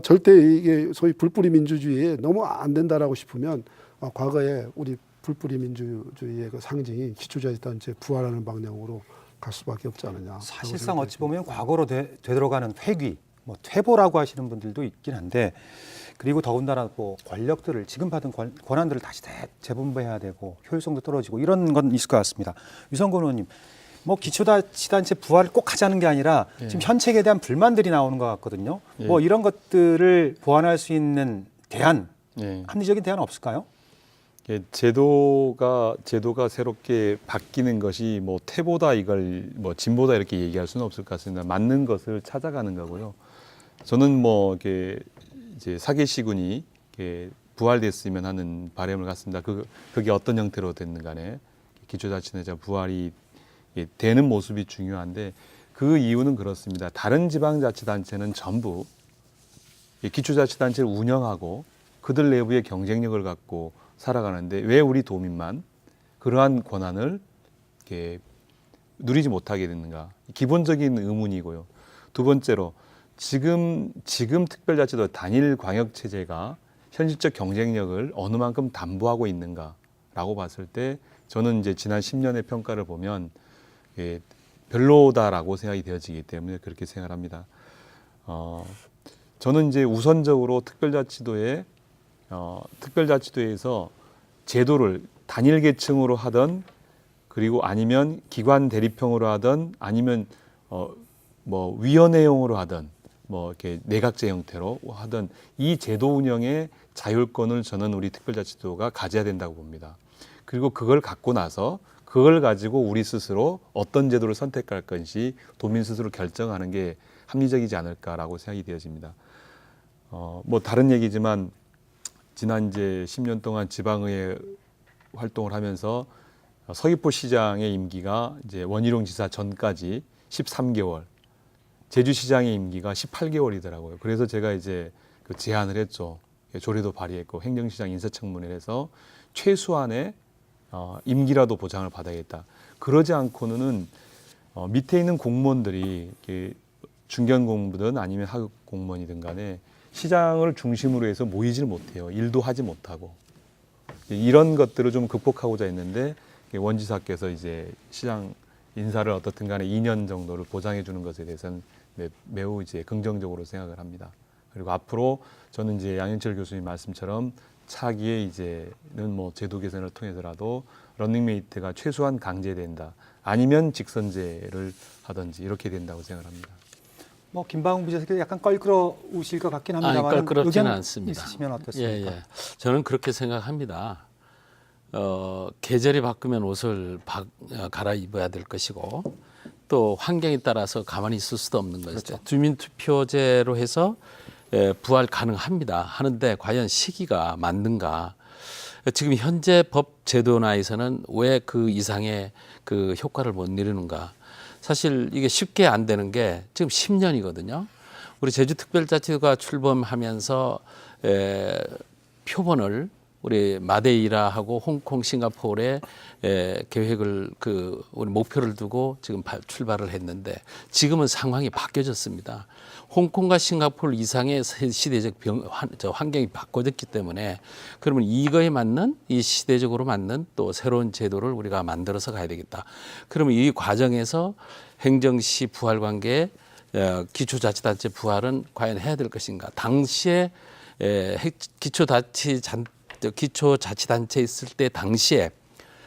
절대 이게 소위 불뿌리 민주주의에 너무 안 된다라고 싶으면 과거에 우리 불뿌리 민주주의의 그 상징이 기초자치단체 부활하는 방향으로 갈 수밖에 없지 않느냐. 사실상 어찌 보면 과거로 되돌아가는 회귀, 뭐 퇴보라고 하시는 분들도 있긴 한데 그리고 더군다나 뭐 권력들을 지금 받은 권한들을 다시 재분배해야 되고 효율성도 떨어지고 이런 건 있을 것 같습니다. 유성권 의원님, 뭐 기초자치단체 부활을 꼭 하자는 게 아니라 지금 현책에 대한 불만들이 나오는 것 같거든요. 뭐 이런 것들을 보완할 수 있는 대안, 합리적인 대안은 없을까요? 제도가 새롭게 바뀌는 것이 뭐 태보다 이걸 뭐 진보다 이렇게 얘기할 수는 없을 것 같습니다. 맞는 것을 찾아가는 거고요. 저는 뭐 이렇게 이제 사개시군이 부활됐으면 하는 바람을 갖습니다. 그게 어떤 형태로 됐는 간에 기초자치단체 부활이 되는 모습이 중요한데 그 이유는 그렇습니다. 다른 지방자치단체는 전부 기초자치단체를 운영하고 그들 내부의 경쟁력을 갖고 살아가는데 왜 우리 도민만 그러한 권한을 이렇게 누리지 못하게 됐는가? 기본적인 의문이고요. 두 번째로 지금 특별자치도 단일 광역 체제가 현실적 경쟁력을 어느 만큼 담보하고 있는가라고 봤을 때 저는 이제 지난 10년의 평가를 보면 별로다라고 생각이 되어지기 때문에 그렇게 생각합니다. 저는 이제 우선적으로 특별자치도에서 제도를 단일 계층으로 하던 그리고 아니면 기관 대립형으로 하던 아니면 뭐 위원회형으로 하던 뭐 이렇게 내각제 형태로 하던 이 제도 운영의 자율권을 저는 우리 특별자치도가 가져야 된다고 봅니다. 그리고 그걸 갖고 나서 그걸 가지고 우리 스스로 어떤 제도를 선택할 건지 도민 스스로 결정하는 게 합리적이지 않을까라고 생각이 되어집니다. 뭐 다른 얘기지만 지난 이제 10년 동안 지방의회 활동을 하면서 서귀포 시장의 임기가 이제 원희룡 지사 전까지 13개월, 제주시장의 임기가 18개월이더라고요. 그래서 제가 이제 그 제안을 했죠. 조례도 발의했고 행정시장 인사청문회를 해서 최소한의 임기라도 보장을 받아야겠다. 그러지 않고는 밑에 있는 공무원들이 중견 공무든 아니면 하급 공무원이든 간에 시장을 중심으로 해서 모이질 못해요. 일도 하지 못하고. 이런 것들을 좀 극복하고자 했는데 원지사께서 이제 시장 인사를 어떻든 간에 2년 정도를 보장해 주는 것에 대해서는 매우 이제 긍정적으로 생각을 합니다. 그리고 앞으로 저는 이제 양현철 교수님 말씀처럼 차기에 이제는 뭐 제도 개선을 통해서라도 런닝메이트가 최소한 강제된다. 아니면 직선제를 하든지 이렇게 된다고 생각합니다. 뭐 김방훈 부지사께서 약간 껄끄러우실 것 같긴 합니다만 껄끄럽지는 의견 않습니다. 있으시면 어떻습니까? 예, 예. 저는 그렇게 생각합니다. 계절이 바꾸면 옷을 갈아입어야 될 것이고 또 환경에 따라서 가만히 있을 수도 없는 것이죠. 그렇죠. 주민투표제로 해서 부활 가능합니다. 하는데 과연 시기가 맞는가? 지금 현재 법 제도나에서는 왜 그 이상의 그 효과를 못 이루는가? 사실 이게 쉽게 안 되는 게 지금 10년이거든요. 우리 제주특별자치도가 출범하면서 표본을 우리 마데이라하고 홍콩, 싱가포르에 계획을 우리 목표를 두고 지금 출발을 했는데 지금은 상황이 바뀌어졌습니다. 홍콩과 싱가포르 이상의 시대적 환경이 바꿔졌기 때문에 그러면 이거에 맞는 이 시대적으로 맞는 또 새로운 제도를 우리가 만들어서 가야 되겠다. 그러면 이 과정에서 행정시 부활 관계에 기초자치단체 부활은 과연 해야 될 것인가? 당시에 기초자치단체 있을 때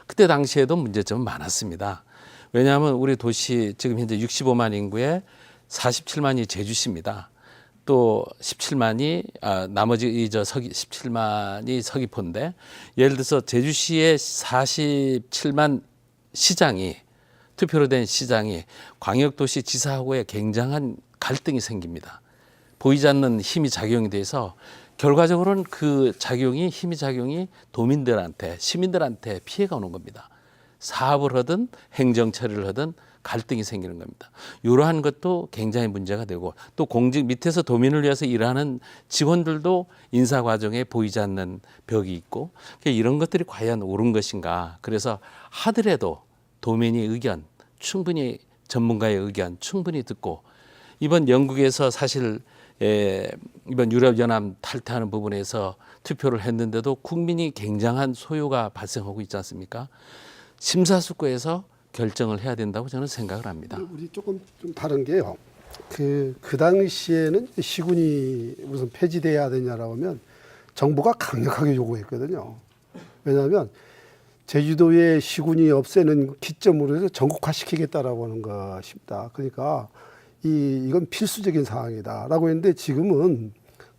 그때 당시에도 문제점은 많았습니다. 왜냐하면 우리 도시 지금 현재 65만 인구에 47만이 제주시입니다. 또 17만이 나머지 17만이 서귀포인데 예를 들어서 제주시의 47만 시장이 투표로 된 시장이 광역도시 지사하고의 굉장한 갈등이 생깁니다. 보이지 않는 힘이 작용이 돼서 결과적으로는 그 힘이 작용이 도민들한테 시민들한테 피해가 오는 겁니다. 사업을 하든 행정 처리를 하든 갈등이 생기는 겁니다. 이러한 것도 굉장히 문제가 되고 또 공직 밑에서 도민을 위해서 일하는 직원들도 인사 과정에 보이지 않는 벽이 있고 이런 것들이 과연 옳은 것인가. 그래서 하더라도 도민의 의견 충분히 전문가의 의견 충분히 듣고 이번 영국에서 사실 이번 유럽연합 탈퇴하는 부분에서 투표를 했는데도 국민이 굉장한 소요가 발생하고 있지 않습니까? 심사숙고해서 결정을 해야 된다고 저는 생각을 합니다. 우리 조금 좀 다른 게요. 그 당시에는 시군이 무슨 폐지돼야 되냐라고 하면 정부가 강력하게 요구했거든요. 왜냐하면 제주도의 시군이 없애는 기점으로 해서 전국화시키겠다라고 하는 것입니다. 그러니까 이건 필수적인 상황이다라고 했는데 지금은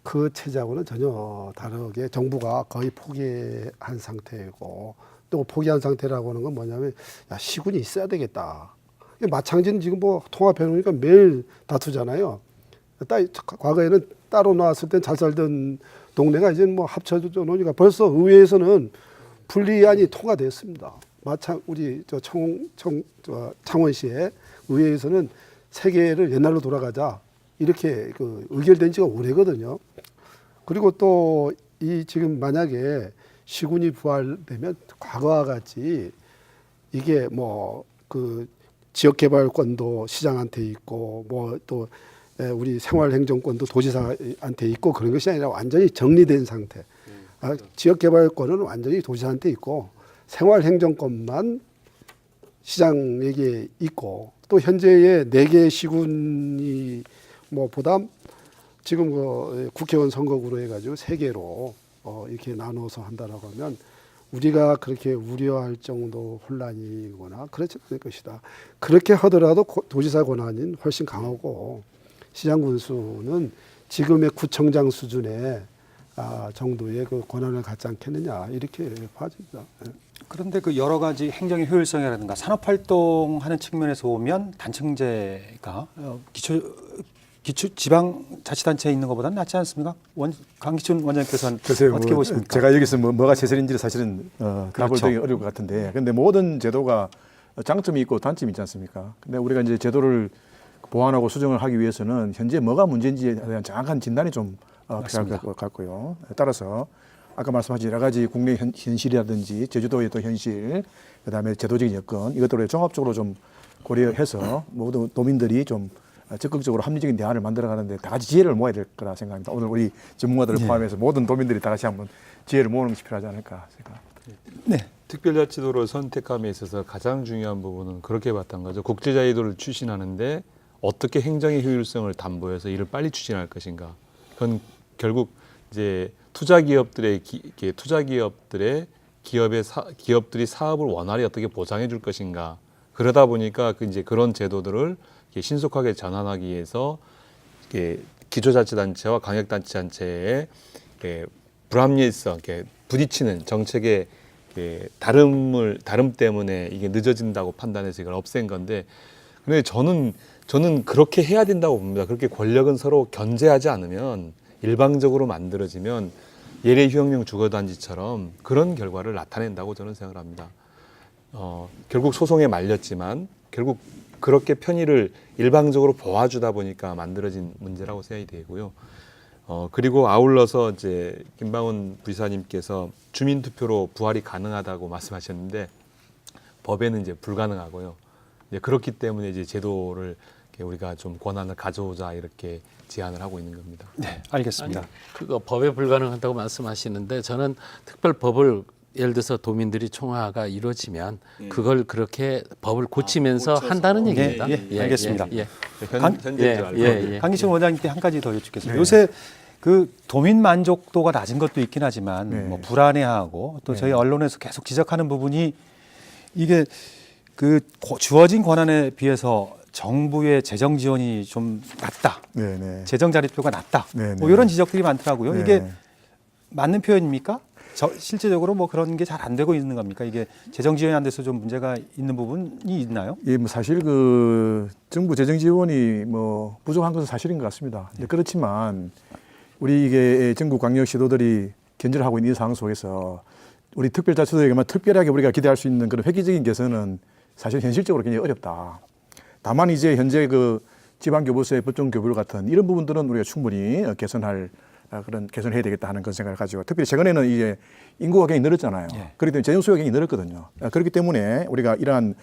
그 체제하고는 전혀 다르게 정부가 거의 포기한 상태이고 또 포기한 상태라고 하는 건 뭐냐면 시군이 있어야 되겠다. 마찬가지는 지금 뭐 통합해놓으니까 매일 다투잖아요. 과거에는 따로 나왔을 땐 잘 살던 동네가 이제 뭐 합쳐져 놓으니까 벌써 의회에서는 분리안이 통과됐습니다. 우리 창원시의 의회에서는 세계를 옛날로 돌아가자 이렇게 의결된 지가 오래거든요. 그리고 또 지금 만약에 시군이 부활되면 과거와 같이 이게 뭐 지역개발권도 시장한테 있고 뭐 또 우리 생활행정권도 도지사한테 있고 그런 것이 아니라 완전히 정리된 상태. 지역개발권은 완전히 도지사한테 있고 생활행정권만 시장에게 있고 또 현재의 4개 시군이 뭐 보다 지금 국회의원 선거구로 해가지고 3개로 이렇게 나눠서 한다라고 하면 우리가 그렇게 우려할 정도 혼란이거나 그렇지 않을 것이다. 그렇게 하더라도 도지사 권한은 훨씬 강하고 시장 군수는 지금의 구청장 수준의 정도의 그 권한을 갖지 않겠느냐 이렇게 봐집니다. 그런데 그 여러 가지 행정의 효율성이라든가 산업활동하는 측면에서 보면 단층제가 지방자치단체에 있는 것보다는 낫지 않습니까? 강기춘 원장님께서는 글쎄요, 어떻게 보십니까? 제가 여기서 뭐가 최선인지를 사실은 답을 그렇죠. 드리기 어려울 것 같은데, 근데 모든 제도가 장점이 있고 단점이 있지 않습니까? 근데 우리가 이제 제도를 보완하고 수정을 하기 위해서는 현재 뭐가 문제인지에 대한 정확한 진단이 좀 필요할 것 같고요. 따라서 아까 말씀하신 여러 가지 국내 현실이라든지 제주도의 또 현실, 그다음에 제도적인 여건 이것들을 종합적으로 좀 고려해서 모두 도민들이 좀 적극적으로 합리적인 대안을 만들어가는데 다 같이 지혜를 모아야 될 거라 생각합니다. 오늘 우리 전문가들을 포함해서 모든 도민들이 다 같이 한번 지혜를 모으는 것이 필요하지 않을까 생각합니다. 네, 특별자치도를 선택함에 있어서 가장 중요한 부분은 그렇게 봤던 거죠. 국제자유도를 추진하는데 어떻게 행정의 효율성을 담보해서 이를 빨리 추진할 것인가. 그건 결국 이제 기업들이 사업을 원활히 어떻게 보장해 줄 것인가. 그러다 보니까 이제 그런 제도들을 신속하게 전환하기 위해서 기초자치단체와 광역단체의 불합리성, 부딪히는 정책의 다름 때문에 이게 늦어진다고 판단해서 이걸 없앤 건데, 근데 저는 그렇게 해야 된다고 봅니다. 그렇게 권력은 서로 견제하지 않으면 일방적으로 만들어지면 예래 휴영령 주거단지처럼 그런 결과를 나타낸다고 저는 생각을 합니다. 결국 소송에 말렸지만 결국 그렇게 편의를 일방적으로 보아주다 보니까 만들어진 문제라고 생각이 되고요. 그리고 아울러서 이제 김방훈 부지사님께서 주민투표로 부활이 가능하다고 말씀하셨는데 법에는 이제 불가능하고요. 이제 그렇기 때문에 이제 제도를 우리가 좀 권한을 가져오자 이렇게 제안을 하고 있는 겁니다. 네, 알겠습니다. 그거 법에 불가능하다고 말씀하시는데 저는 특별법을 예를 들어서 도민들이 총화가 이루어지면 그걸 그렇게 법을 고치면서 한다는 얘기입니다. 알겠습니다. 현재인 줄 알고. 강기철 원장님께 한 가지 더 여쭙겠습니다. 요새 그 도민 만족도가 낮은 것도 있긴 하지만 네. 뭐 불안해하고 또 저희 언론에서 계속 지적하는 부분이 이게 그 주어진 권한에 비해서 정부의 재정 지원이 좀 낮다. 네. 재정 자립도가 낮다. 네, 뭐 네. 이런 지적들이 많더라고요. 네. 이게 맞는 표현입니까? 실제적으로 뭐 그런 게 잘 안 되고 있는 겁니까? 이게 재정 지원이 안 돼서 좀 문제가 있는 부분이 있나요? 예, 뭐 사실 그 정부 재정 지원이 뭐 부족한 것은 사실인 것 같습니다. 네. 그렇지만 우리 이게 전국 광역 시도들이 견제를 하고 있는 이 상황 속에서 우리 특별자치도에게만 특별하게 우리가 기대할 수 있는 그런 획기적인 개선은 사실 현실적으로 굉장히 어렵다. 다만 이제 현재 그 지방교부서의 법정교부 같은 이런 부분들은 우리가 충분히 개선할 그런 개선해야 되겠다 하는 그런 생각을 가지고 특별히 최근에는 이제 인구가 굉장히 늘었잖아요. 예. 그렇기 때문에 재정 수요가 굉장히 늘었거든요. 그렇기 때문에 우리가 이러한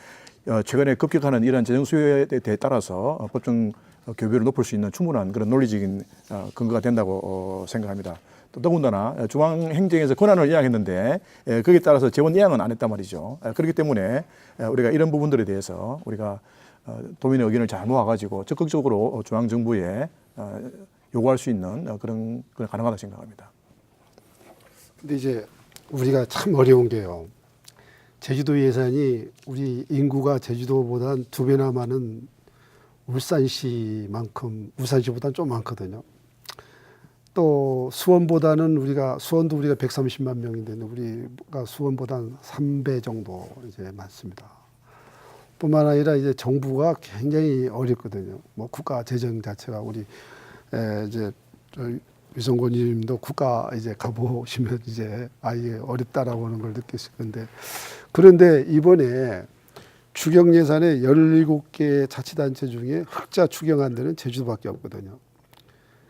최근에 급격하는 이러한 재정 수요에 따라서 법정 교부를 높일 수 있는 충분한 그런 논리적인 근거가 된다고 생각합니다. 또 더군다나 중앙행정에서 권한을 이양했는데 거기에 따라서 재원 이양은 안 했단 말이죠. 그렇기 때문에 우리가 이런 부분들에 대해서 우리가 도민의 의견을 잘 모아가지고 적극적으로 중앙정부에 요구할 수 있는 그런 가능하다 생각합니다. 근데 이제 우리가 참 어려운 게요. 제주도 예산이 우리 인구가 제주도보다 2배나 많은 울산시보다는 좀 많거든요. 또 수원도 우리가 130만 명인데 우리가 수원보다는 3배 정도 이제 많습니다. 뿐만 아니라 이제 정부가 굉장히 어렵거든요. 뭐 국가 재정 자체가 우리 이제 유성권님도 국가 이제 가보시면 이제 아예 어렵다라고 하는 걸 느끼실 건데, 그런데 이번에 추경 예산에 17개 자치단체 중에 흑자 추경한 데는 제주도밖에 없거든요.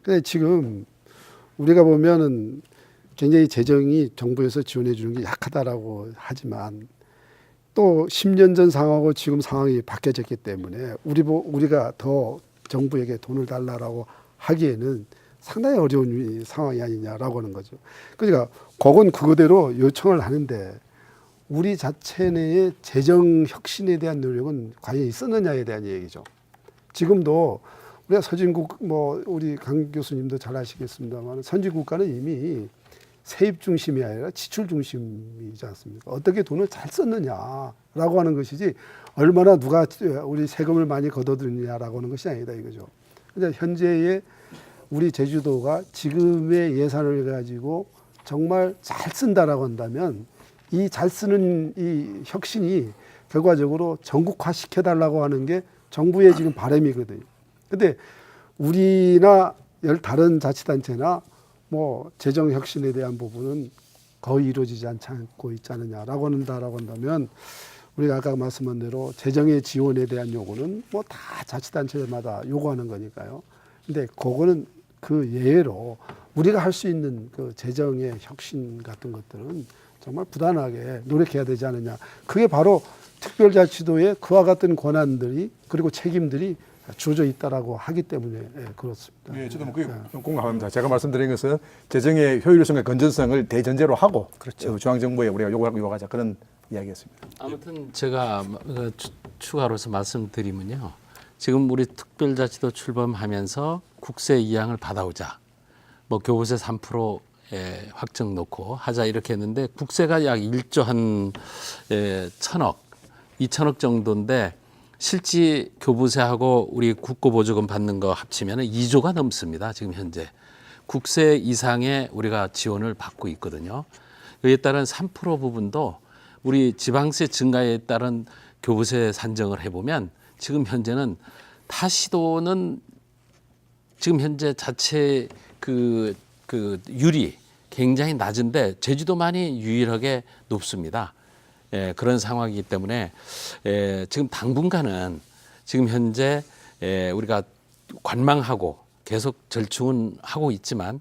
근데 지금 우리가 보면은 굉장히 재정이 정부에서 지원해 주는 게 약하다라고 하지만 또 10년 전 상황하고 지금 상황이 바뀌어졌기 때문에 우리가 더 정부에게 돈을 달라라고 하기에는 상당히 어려운 상황이 아니냐라고 하는 거죠. 그러니까 그건 그거대로 요청을 하는데 우리 자체 내의 재정 혁신에 대한 노력은 과연 있었느냐에 대한 얘기죠. 지금도 우리가 선진국 우리 강 교수님도 잘 아시겠습니다만 선진국가는 이미 세입 중심이 아니라 지출 중심이지 않습니까? 어떻게 돈을 잘 썼느냐라고 하는 것이지 얼마나 누가 우리 세금을 많이 걷어들이냐라고 하는 것이 아니다 이거죠. 근데 현재의 우리 제주도가 지금의 예산을 가지고 정말 잘 쓴다라고 한다면 이 잘 쓰는 이 혁신이 결과적으로 전국화 시켜달라고 하는 게 정부의 지금 바람이거든요. 근데 우리나 다른 자치단체나 뭐 재정 혁신에 대한 부분은 거의 이루어지지 않고 있지 않느냐라고 한다면 우리가 아까 말씀한 대로 재정의 지원에 대한 요구는 뭐 다 자치단체마다 요구하는 거니까요. 근데 그거는 그 예외로 우리가 할 수 있는 그 재정의 혁신 같은 것들은 정말 부단하게 노력해야 되지 않느냐. 그게 바로 특별자치도의 그와 같은 권한들이 그리고 책임들이 주어져 있다라고 하기 때문에 그렇습니다. 네, 저도 공감합니다. 제가 말씀드린 것은 재정의 효율성과 건전성을 대전제로 하고 그렇죠. 중앙정부에 우리가 요구하자 그런 이야기했습니다. 아무튼 제가 추가로서 말씀드리면요. 지금 우리 특별자치도 출범하면서 국세 이양을 받아오자. 뭐 교부세 3%에 확정 놓고 하자 이렇게 했는데 국세가 약 1조 한 1,000억, 2,000억 정도인데 실제 교부세하고 우리 국고보조금 받는 거 합치면 2조가 넘습니다. 지금 현재. 국세 이상의 우리가 지원을 받고 있거든요. 여기에 따른 3% 부분도 우리 지방세 증가에 따른 교부세 산정을 해보면 지금 현재는 타 시도는 지금 현재 자체 그 율이 굉장히 낮은데 제주도만이 유일하게 높습니다. 그런 상황이기 때문에 지금 당분간은 지금 현재 우리가 관망하고 계속 절충은 하고 있지만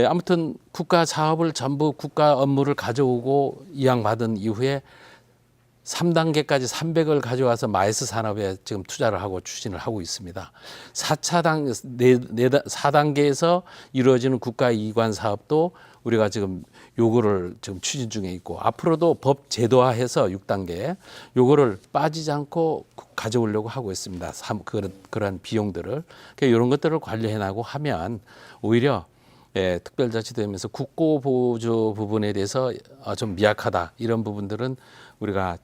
아무튼 국가 사업을 전부 국가 업무를 가져오고 이양받은 이후에 3단계까지 300을 가져와서 마이스 산업에 지금 투자를 하고 추진을 하고 있습니다. 4단계에서 이루어지는 국가 이관 사업도 우리가 지금 요거를 지금 추진 중에 있고 앞으로도 법 제도화해서 6단계 요거를 빠지지 않고 가져오려고 하고 있습니다. 그런 비용들을 이런 것들을 관리해 나가고 하면 오히려 특별자치도면서 국고보조 부분에 대해서 좀 미약하다 이런 부분들은 우리가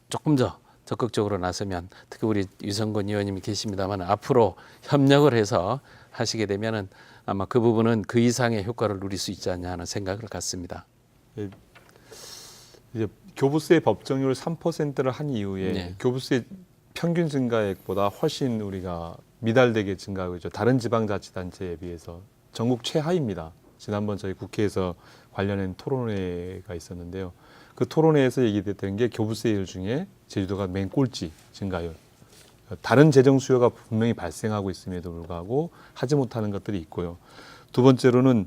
조금 더 적극적으로 나서면 특히 우리 유성건 의원님이 계십니다만 앞으로 협력을 해서 하시게 되면은 아마 그 부분은 그 이상의 효과를 누릴 수 있지 않냐 하는 생각을 갖습니다. 이제 교부세 법정률 3%를 한 이후에 네. 교부세 평균 증가액보다 훨씬 우리가 미달되게 증가하고 있죠. 다른 지방자치단체에 비해서 전국 최하입니다. 지난번 저희 국회에서 관련된 토론회가 있었는데요. 그 토론회에서 얘기됐던 게 교부세율 중에 제주도가 맨 꼴찌 증가율. 다른 재정 수요가 분명히 발생하고 있음에도 불구하고 하지 못하는 것들이 있고요. 두 번째로는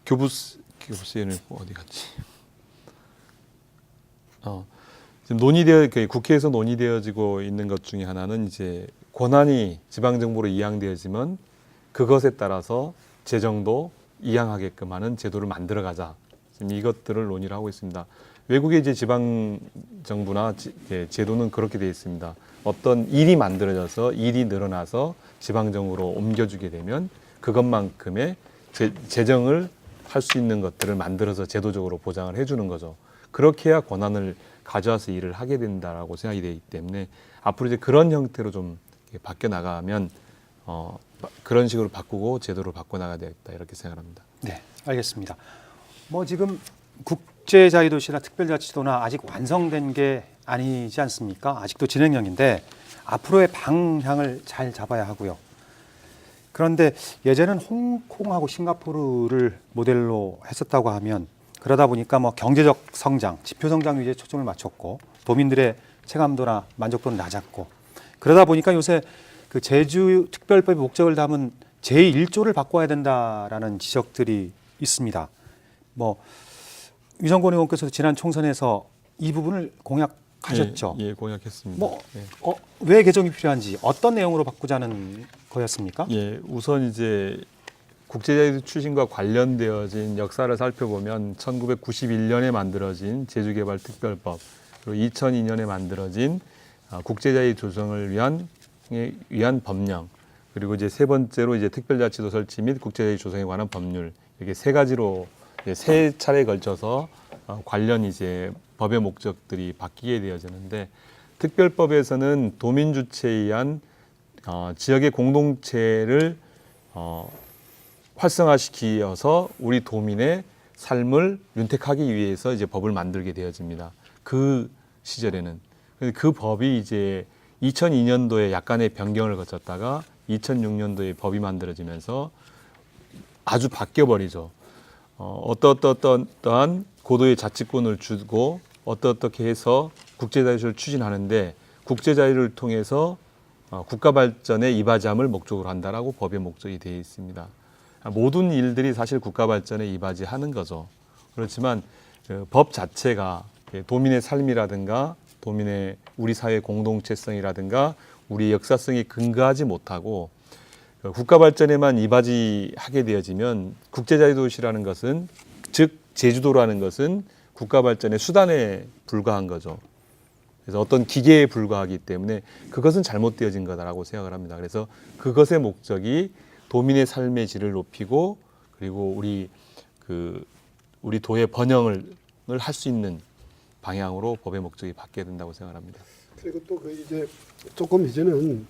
교부세는 어디 갔지? 지금 국회에서 논의되어지고 있는 것 중에 하나는 이제 권한이 지방 정부로 이양되어지면 그것에 따라서 재정도 이양하게끔 하는 제도를 만들어가자. 지금 이것들을 논의를 하고 있습니다. 외국의 이제 지방 정부나 제도는 그렇게 되어 있습니다. 어떤 일이 만들어져서 일이 늘어나서 지방 정부로 옮겨주게 되면 그것만큼의 재정을 할 수 있는 것들을 만들어서 제도적으로 보장을 해주는 거죠. 그렇게 해야 권한을 가져와서 일을 하게 된다라고 생각이 되기 때문에 앞으로 이제 그런 형태로 좀 바뀌어 나가면 그런 식으로 바꾸고 제도를 바꿔 나가야 되겠다 이렇게 생각합니다. 네, 알겠습니다. 뭐 지금 국제자유도시나 특별자치도나 아직 완성된 게 아니지 않습니까? 아직도 진행형인데 앞으로의 방향을 잘 잡아야 하고요. 그런데 예전엔 홍콩하고 싱가포르를 모델로 했었다고 하면 그러다 보니까 뭐 경제적 성장, 지표 성장 위주에 초점을 맞췄고 도민들의 체감도나 만족도는 낮았고 그러다 보니까 요새 그 제주 특별법의 목적을 담은 제1조를 바꿔야 된다라는 지적들이 있습니다. 뭐 유성권 의원께서 지난 총선에서 이 부분을 공약하셨죠. 예, 공약했습니다. 뭐 예. 왜 개정이 필요한지 어떤 내용으로 바꾸자는 거였습니까? 예, 우선 이제 국제자유도 추진과 관련되어진 역사를 살펴보면 1991년에 만들어진 제주개발특별법 그리고 2002년에 만들어진 국제자유 조성을 위한 법령 그리고 이제 세 번째로 이제 특별자치도 설치 및 국제자유 조성에 관한 법률 이렇게 세 가지로 세 차례에 걸쳐서 관련 이제 법의 목적들이 바뀌게 되어지는데 특별법에서는 도민 주체에 의한 지역의 공동체를 활성화시키어서 우리 도민의 삶을 윤택하기 위해서 이제 법을 만들게 되어집니다. 그 시절에는 그 법이 이제 2002년도에 약간의 변경을 거쳤다가 2006년도에 법이 만들어지면서 아주 바뀌어 버리죠. 어떠한 고도의 자치권을 주고 어떻게 해서 국제자유를 추진하는데 국제자유를 통해서 국가 발전에 이바지함을 목적으로 한다라고 법의 목적이 되어 있습니다. 모든 일들이 사실 국가 발전에 이바지하는 거죠. 그렇지만 법 자체가 도민의 삶이라든가 도민의 우리 사회 공동체성이라든가 우리 역사성이 근거하지 못하고 국가 발전에만 이바지하게 되어지면 국제자유도시라는 것은 즉 제주도라는 것은 국가 발전의 수단에 불과한 거죠. 그래서 어떤 기계에 불과하기 때문에 그것은 잘못되어진 거다라고 생각을 합니다. 그래서 그것의 목적이 도민의 삶의 질을 높이고 그리고 우리 도의 번영을 할 수 있는 방향으로 법의 목적이 바뀌어야 된다고 생각합니다. 그리고 또 그 이제 조금 이제는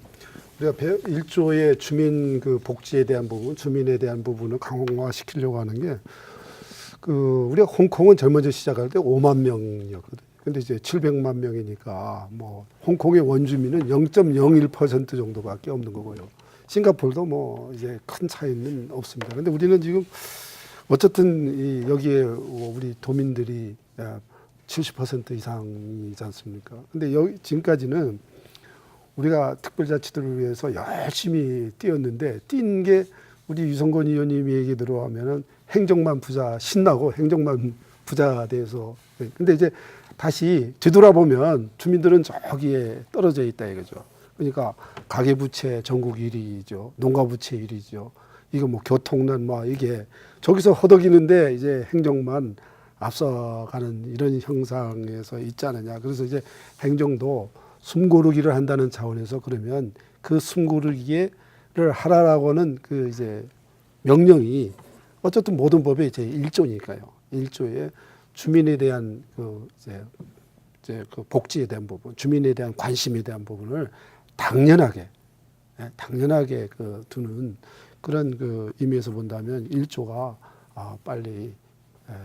우리가 1조의 주민 그 복지에 대한 부분, 주민에 대한 부분을 강화시키려고 하는 게 그 우리가 홍콩은 제일 먼저 시작할 때 5만 명이었거든요. 근데 이제 700만 명이니까 뭐 홍콩의 원주민은 0.01% 정도밖에 없는 거고요. 싱가포르도 뭐 이제 큰 차이는 없습니다. 근데 우리는 지금 어쨌든 여기에 우리 도민들이 70% 이상이지 않습니까? 근데 여기 지금까지는 우리가 특별자치도를 위해서 열심히 뛰었는데 뛴 게 우리 유성권 의원님 얘기 들어가면은 행정만 부자 신나고 행정만 부자가 돼서 근데 이제 다시 되돌아보면 주민들은 저기에 떨어져 있다 이거죠. 그러니까 가계부채 전국 1위죠. 농가부채 1위죠. 이거 뭐 교통난 뭐 이게 저기서 허덕이는데 이제 행정만 앞서가는 이런 형상에서 있지 않느냐. 그래서 이제 행정도 숨고르기를 한다는 차원에서 그러면 그 숨고르기를 하라라고는 그 이제 명령이 어쨌든 모든 법의 이제 1조니까요. 1조에 주민에 대한 그 이제 그 복지에 대한 부분, 주민에 대한 관심에 대한 부분을 당연하게 그 두는 그런 그 의미에서 본다면 1조가 빨리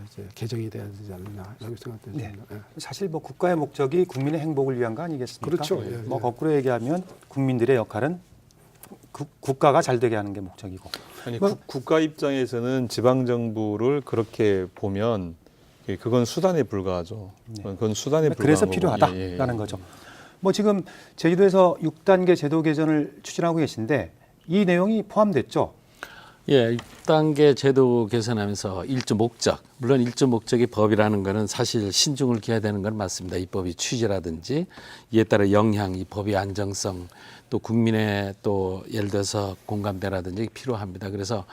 이제 개정이 돼야 되지 않느냐 이렇게 생각됩니다. 네. 사실 뭐 국가의 목적이 국민의 행복을 위한 거 아니겠습니까? 그렇죠. 예, 뭐 예. 거꾸로 얘기하면 국민들의 역할은 국가가 잘 되게 하는 게 목적이고. 아니, 뭐- 국가 입장에서는 지방 정부를 그렇게 보면 그건 수단에 불과하죠. 그건 수단에 불과한 그래서 거고. 필요하다라는 거죠. 뭐 지금 제주도에서 6단계 제도 개선을 추진하고 계신데 이 내용이 포함됐죠. 예, 6단계 제도 개선하면서 1조 목적, 물론 1조 목적이 법이라는 것은 사실 신중을 기해야 되는 건 맞습니다. 이 법이 취지라든지 이에 따라 영향, 이 법의 안정성, 또 국민의 또 예를 들어서 공감대라든지 필요합니다. 그래서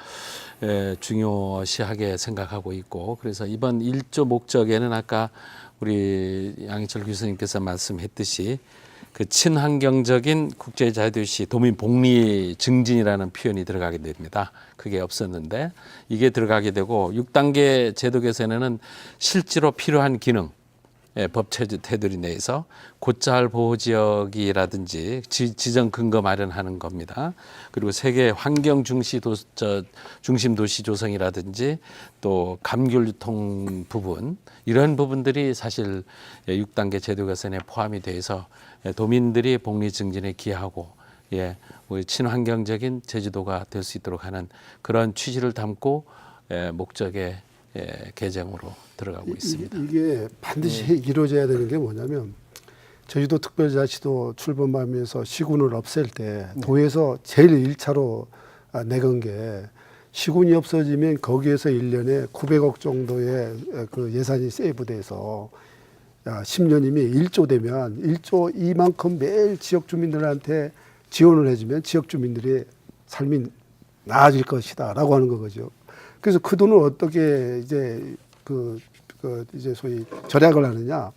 중요시하게 생각하고 있고, 그래서 이번 1조 목적에는 아까 우리 양희철 교수님께서 말씀했듯이 그 친환경적인 국제자유도시 도민 복리 증진이라는 표현이 들어가게 됩니다. 그게 없었는데 이게 들어가게 되고 6단계 제도 개선에는 실제로 필요한 기능, 법 테두리 내에서 곧잘 보호 지역이라든지 지정 근거 마련하는 겁니다. 그리고 세계 환경 중심 도시 조성이라든지 또 감귤 유통 부분 이런 부분들이 사실 6단계 제도 개선에 포함이 돼서 도민들이 복리 증진에 기여하고 우리 친환경적인 제주도가 될 수 있도록 하는 그런 취지를 담고 목적의 개정으로 들어가고 있습니다. 이게 반드시 이루어져야 되는 게 뭐냐면 제주도 특별자치도 출범하면서 시군을 없앨 때 도에서 제일 1차로 내건 게 시군이 없어지면 거기에서 1년에 900억 정도의 그 예산이 세이브돼서 10년이면 1조 되면 1조 이만큼 매일 지역 주민들한테 지원을 해주면 지역 주민들의 삶이 나아질 것이다라고 하는 거죠. 그래서 그 돈을 어떻게 이제 이제 소위 절약을 하느냐?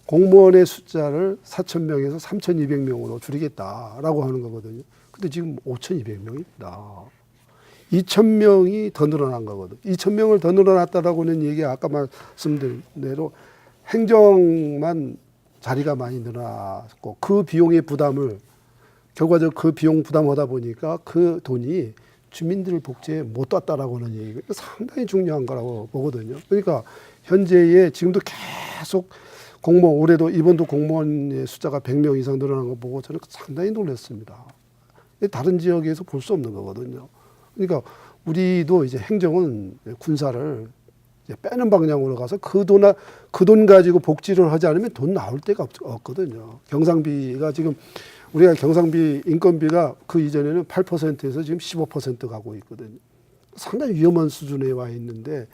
공무원의 숫자를 4,000명에서 3,200명으로 줄이겠다라고 하는 거거든요. 근데 지금 5,200명입니다. 2,000명이 더 늘어난 거거든요. 2,000명을 더 늘어났다라고는 얘기 아까 말씀드린 대로 행정만 자리가 많이 늘어났고 그 비용의 부담을 결과적으로 그 비용 부담하다 보니까 그 돈이 주민들 복지에 못 땄다라고 하는 얘기가 상당히 중요한 거라고 보거든요. 그러니까 현재의 지금도 계속 공무원 올해도 이번도 공무원의 숫자가 100명 이상 늘어난 거 보고 저는 상당히 놀랐습니다. 다른 지역에서 볼 수 없는 거거든요. 그러니까 우리도 이제 행정은 군사를 이제 빼는 방향으로 가서 그 돈 가지고 복지를 하지 않으면 돈 나올 데가 없거든요. 경상비가 지금 우리가 경상비 인건비가 그 이전에는 8%에서 지금 15% 가고 있거든요. 상당히 위험한 수준에 와 있는데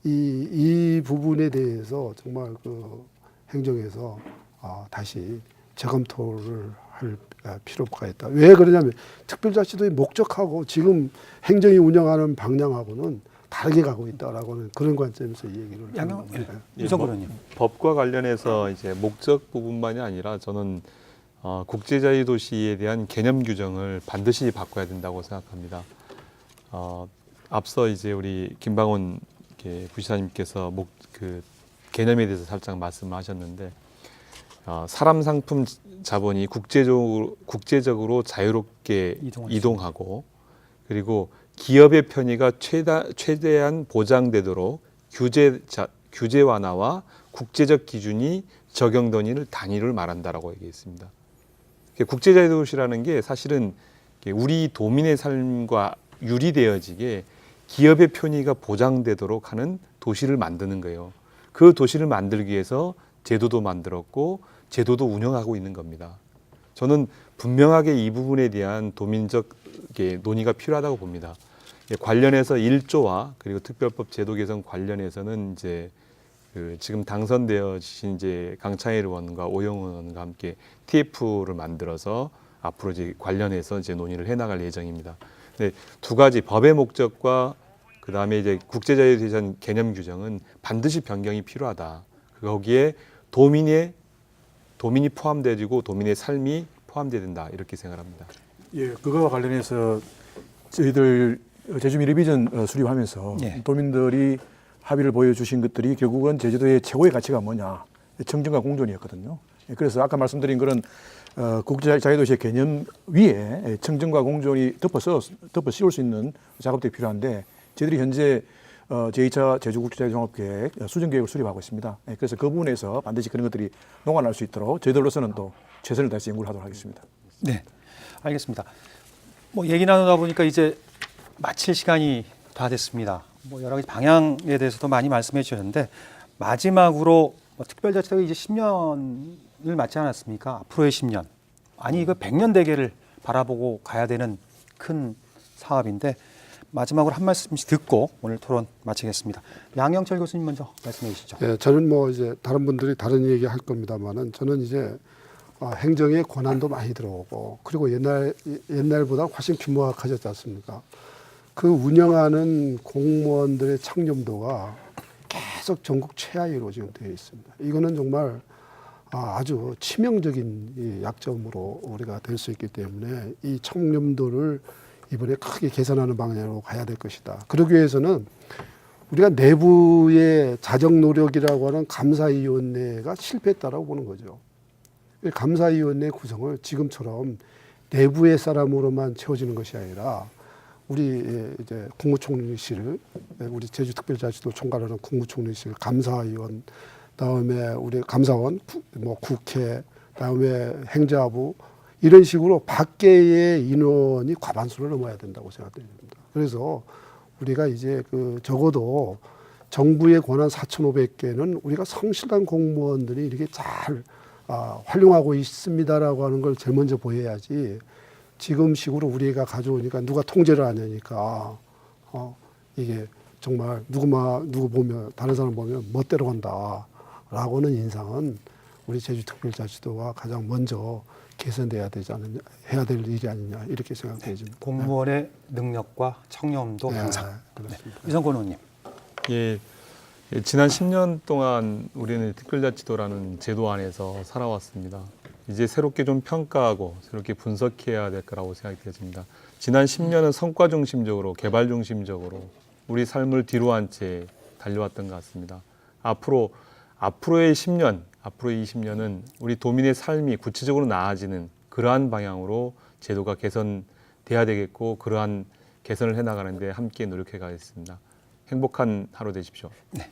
이 부분에 대해서 정말 그 행정에서 다시 재검토를 할 필요가 있다. 왜 그러냐면 특별자치도의 목적하고 지금 행정이 운영하는 방향하고는 다르게 가고 있다라고는 그런 관점에서 이 얘기를 양형 하는 겁니다. 유성근 의원님. 법과 관련해서 이제 목적 부분만이 아니라 저는 국제자유도시에 대한 개념 규정을 반드시 바꿔야 된다고 생각합니다. 앞서 이제 우리 김방훈 부시장님께서 그 개념에 대해서 살짝 말씀하셨는데 사람, 상품, 자본이 국제적으로 자유롭게 이동하고 그리고 기업의 편의가 최대한 보장되도록 규제 완화와 국제적 기준이 적용되는 단위를 말한다라고 얘기했습니다. 국제자유도시라는 게 사실은 우리 도민의 삶과 유리되어지게 기업의 편의가 보장되도록 하는 도시를 만드는 거예요. 그 도시를 만들기 위해서 제도도 만들었고 제도도 운영하고 있는 겁니다. 저는 분명하게 이 부분에 대한 도민적 논의가 필요하다고 봅니다. 관련해서 1조와 그리고 특별법 제도 개선 관련해서는 이제 지금 당선되어진 이제 강창일 의원과 오영훈 의원과 함께 TF를 만들어서 앞으로 이제 관련해서 이제 논의를 해나갈 예정입니다. 근데 두 가지 법의 목적과 그 다음에 이제 국제자유도시에 대한 개념 규정은 반드시 변경이 필요하다. 거기에 도민이 포함되고 도민의 삶이 포함돼야 된다 이렇게 생각합니다. 예, 그거와 관련해서 저희들 제주미래 비전 수립하면서 도민들이 합의를 보여주신 것들이 결국은 제주도의 최고의 가치가 뭐냐, 청정과 공존이었거든요. 그래서 아까 말씀드린 그런 국제자유도시의 개념 위에 청정과 공존이 덮어 씌울 수 있는 작업들이 필요한데 저희들이 현재 제2차 제주국제자유종합계획 수정계획을 수립하고 있습니다. 그래서 그 부분에서 반드시 그런 것들이 녹아날 수 있도록 저희들로서는 또 최선을 다해서 연구를 하도록 하겠습니다. 네, 알겠습니다. 뭐 얘기 나누다 보니까 이제 마칠 시간이 다 됐습니다. 뭐 여러 가지 방향에 대해서도 많이 말씀해 주셨는데 마지막으로 특별자치도가 이제 10년을 맞지 않았습니까? 앞으로의 10년. 아니 이거 100년 대계를 바라보고 가야 되는 큰 사업인데 마지막으로 한 말씀씩 듣고 오늘 토론 마치겠습니다. 양영철 교수님 먼저 말씀해 주시죠. 예, 저는 뭐 이제 다른 분들이 다른 얘기 할 겁니다만은 저는 이제 행정의 권한도 많이 들어오고 그리고 옛날보다 훨씬 규모가 커졌지 않습니까? 그 운영하는 공무원들의 청렴도가 계속 전국 최하위로 지금 되어 있습니다. 이거는 정말 아주 치명적인 이 약점으로 우리가 될 수 있기 때문에 이 청렴도를 이번에 크게 개선하는 방향으로 가야 될 것이다. 그러기 위해서는 우리가 내부의 자정 노력이라고 하는 감사위원회가 실패했다라고 보는 거죠. 감사위원회 구성을 지금처럼 내부의 사람으로만 채워지는 것이 아니라 우리 이제 국무총리실, 우리 제주특별자치도 총괄하는 국무총리실, 감사위원, 다음에 우리 감사원, 뭐 국회, 다음에 행자부 이런 식으로 밖에의 인원이 과반수를 넘어야 된다고 생각됩니다. 그래서 우리가 이제 적어도 정부의 권한 4,500개는 우리가 성실한 공무원들이 이렇게 잘 활용하고 있습니다라고 하는 걸 제일 먼저 보여야지 지금 식으로 우리가 가져오니까 누가 통제를 안 하니까 이게 정말 누구 보면 다른 사람 보면 멋대로 간다라고는 인상은 우리 제주특별자치도가 가장 먼저 개선돼야 되지 않느냐, 해야 될 일이 아니냐 이렇게 생각되어집니다. 공무원의 능력과 청렴도 향상. 그렇습니다. 유성권 의원님. 예, 지난 10년 동안 우리는 특별자치도라는 제도 안에서 살아왔습니다. 이제 새롭게 좀 평가하고 새롭게 분석해야 될 거라고 생각이 되어집니다. 지난 10년은 성과 중심적으로 개발 중심적으로 우리 삶을 뒤로 한 채 달려왔던 것 같습니다. 앞으로의 10년, 앞으로의 20년은 우리 도민의 삶이 구체적으로 나아지는 그러한 방향으로 제도가 개선돼야 되겠고 그러한 개선을 해나가는데 함께 노력해 가겠습니다. 행복한 하루 되십시오. 네.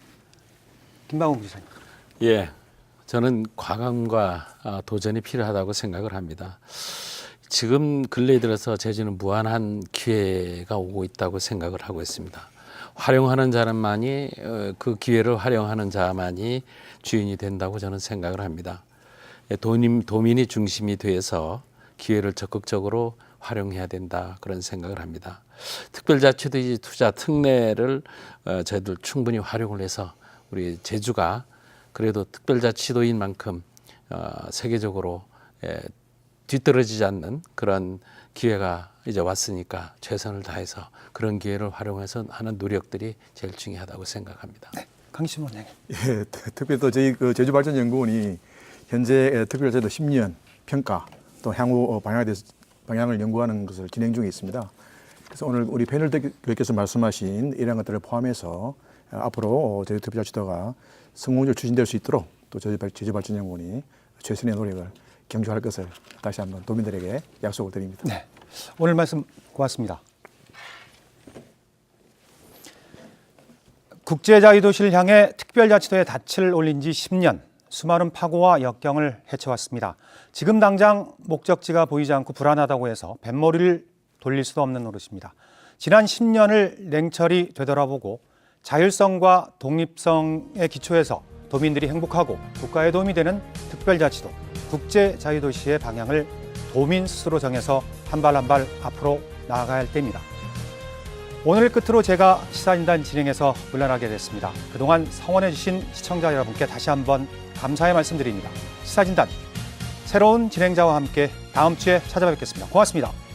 김방훈 부지사님. 예, 저는 과감과 도전이 필요하다고 생각을 합니다. 지금 근래에 들어서 제주는 무한한 기회가 오고 있다고 생각을 하고 있습니다. 활용하는 자만이 그 기회를 활용하는 자만이 주인이 된다고 저는 생각을 합니다. 도민이 중심이 돼서 기회를 적극적으로 활용해야 된다 그런 생각을 합니다. 특별자치도의 투자 특례를 저희들 충분히 활용을 해서 우리 제주가 그래도 특별자치도인 만큼 세계적으로 뒤떨어지지 않는 그런 기회가 이제 왔으니까 최선을 다해서 그런 기회를 활용해서 하는 노력들이 제일 중요하다고 생각합니다. 네, 강희신 원장님. 예, 특별히 또 저희 그 제주발전연구원이 현재 특별자치도 10년 평가 또 향후 방향을 연구하는 것을 진행 중에 있습니다. 그래서 오늘 우리 패널 교수께서 말씀하신 이런 것들을 포함해서 앞으로 저희 특별자치도가 성공적으로 추진될 수 있도록 또 제주발전연구원이 최선의 노력을 경주할 것을 다시 한번 도민들에게 약속을 드립니다. 네, 오늘 말씀 고맙습니다. 국제자유도시를 향해 특별자치도의 닻을 올린 지 10년, 수많은 파고와 역경을 헤쳐왔습니다. 지금 당장 목적지가 보이지 않고 불안하다고 해서 뱃머리를 돌릴 수도 없는 노릇입니다. 지난 10년을 냉철히 되돌아보고 자율성과 독립성에 기초해서 도민들이 행복하고 국가에 도움이 되는 특별자치도, 국제자유도시의 방향을 도민 스스로 정해서 한 발 한 발 앞으로 나아가야 할 때입니다. 오늘 끝으로 제가 시사진단 진행해서 물러나게 됐습니다. 그동안 성원해 주신 시청자 여러분께 다시 한번 감사의 말씀드립니다. 시사진단 새로운 진행자와 함께 다음 주에 찾아뵙겠습니다. 고맙습니다.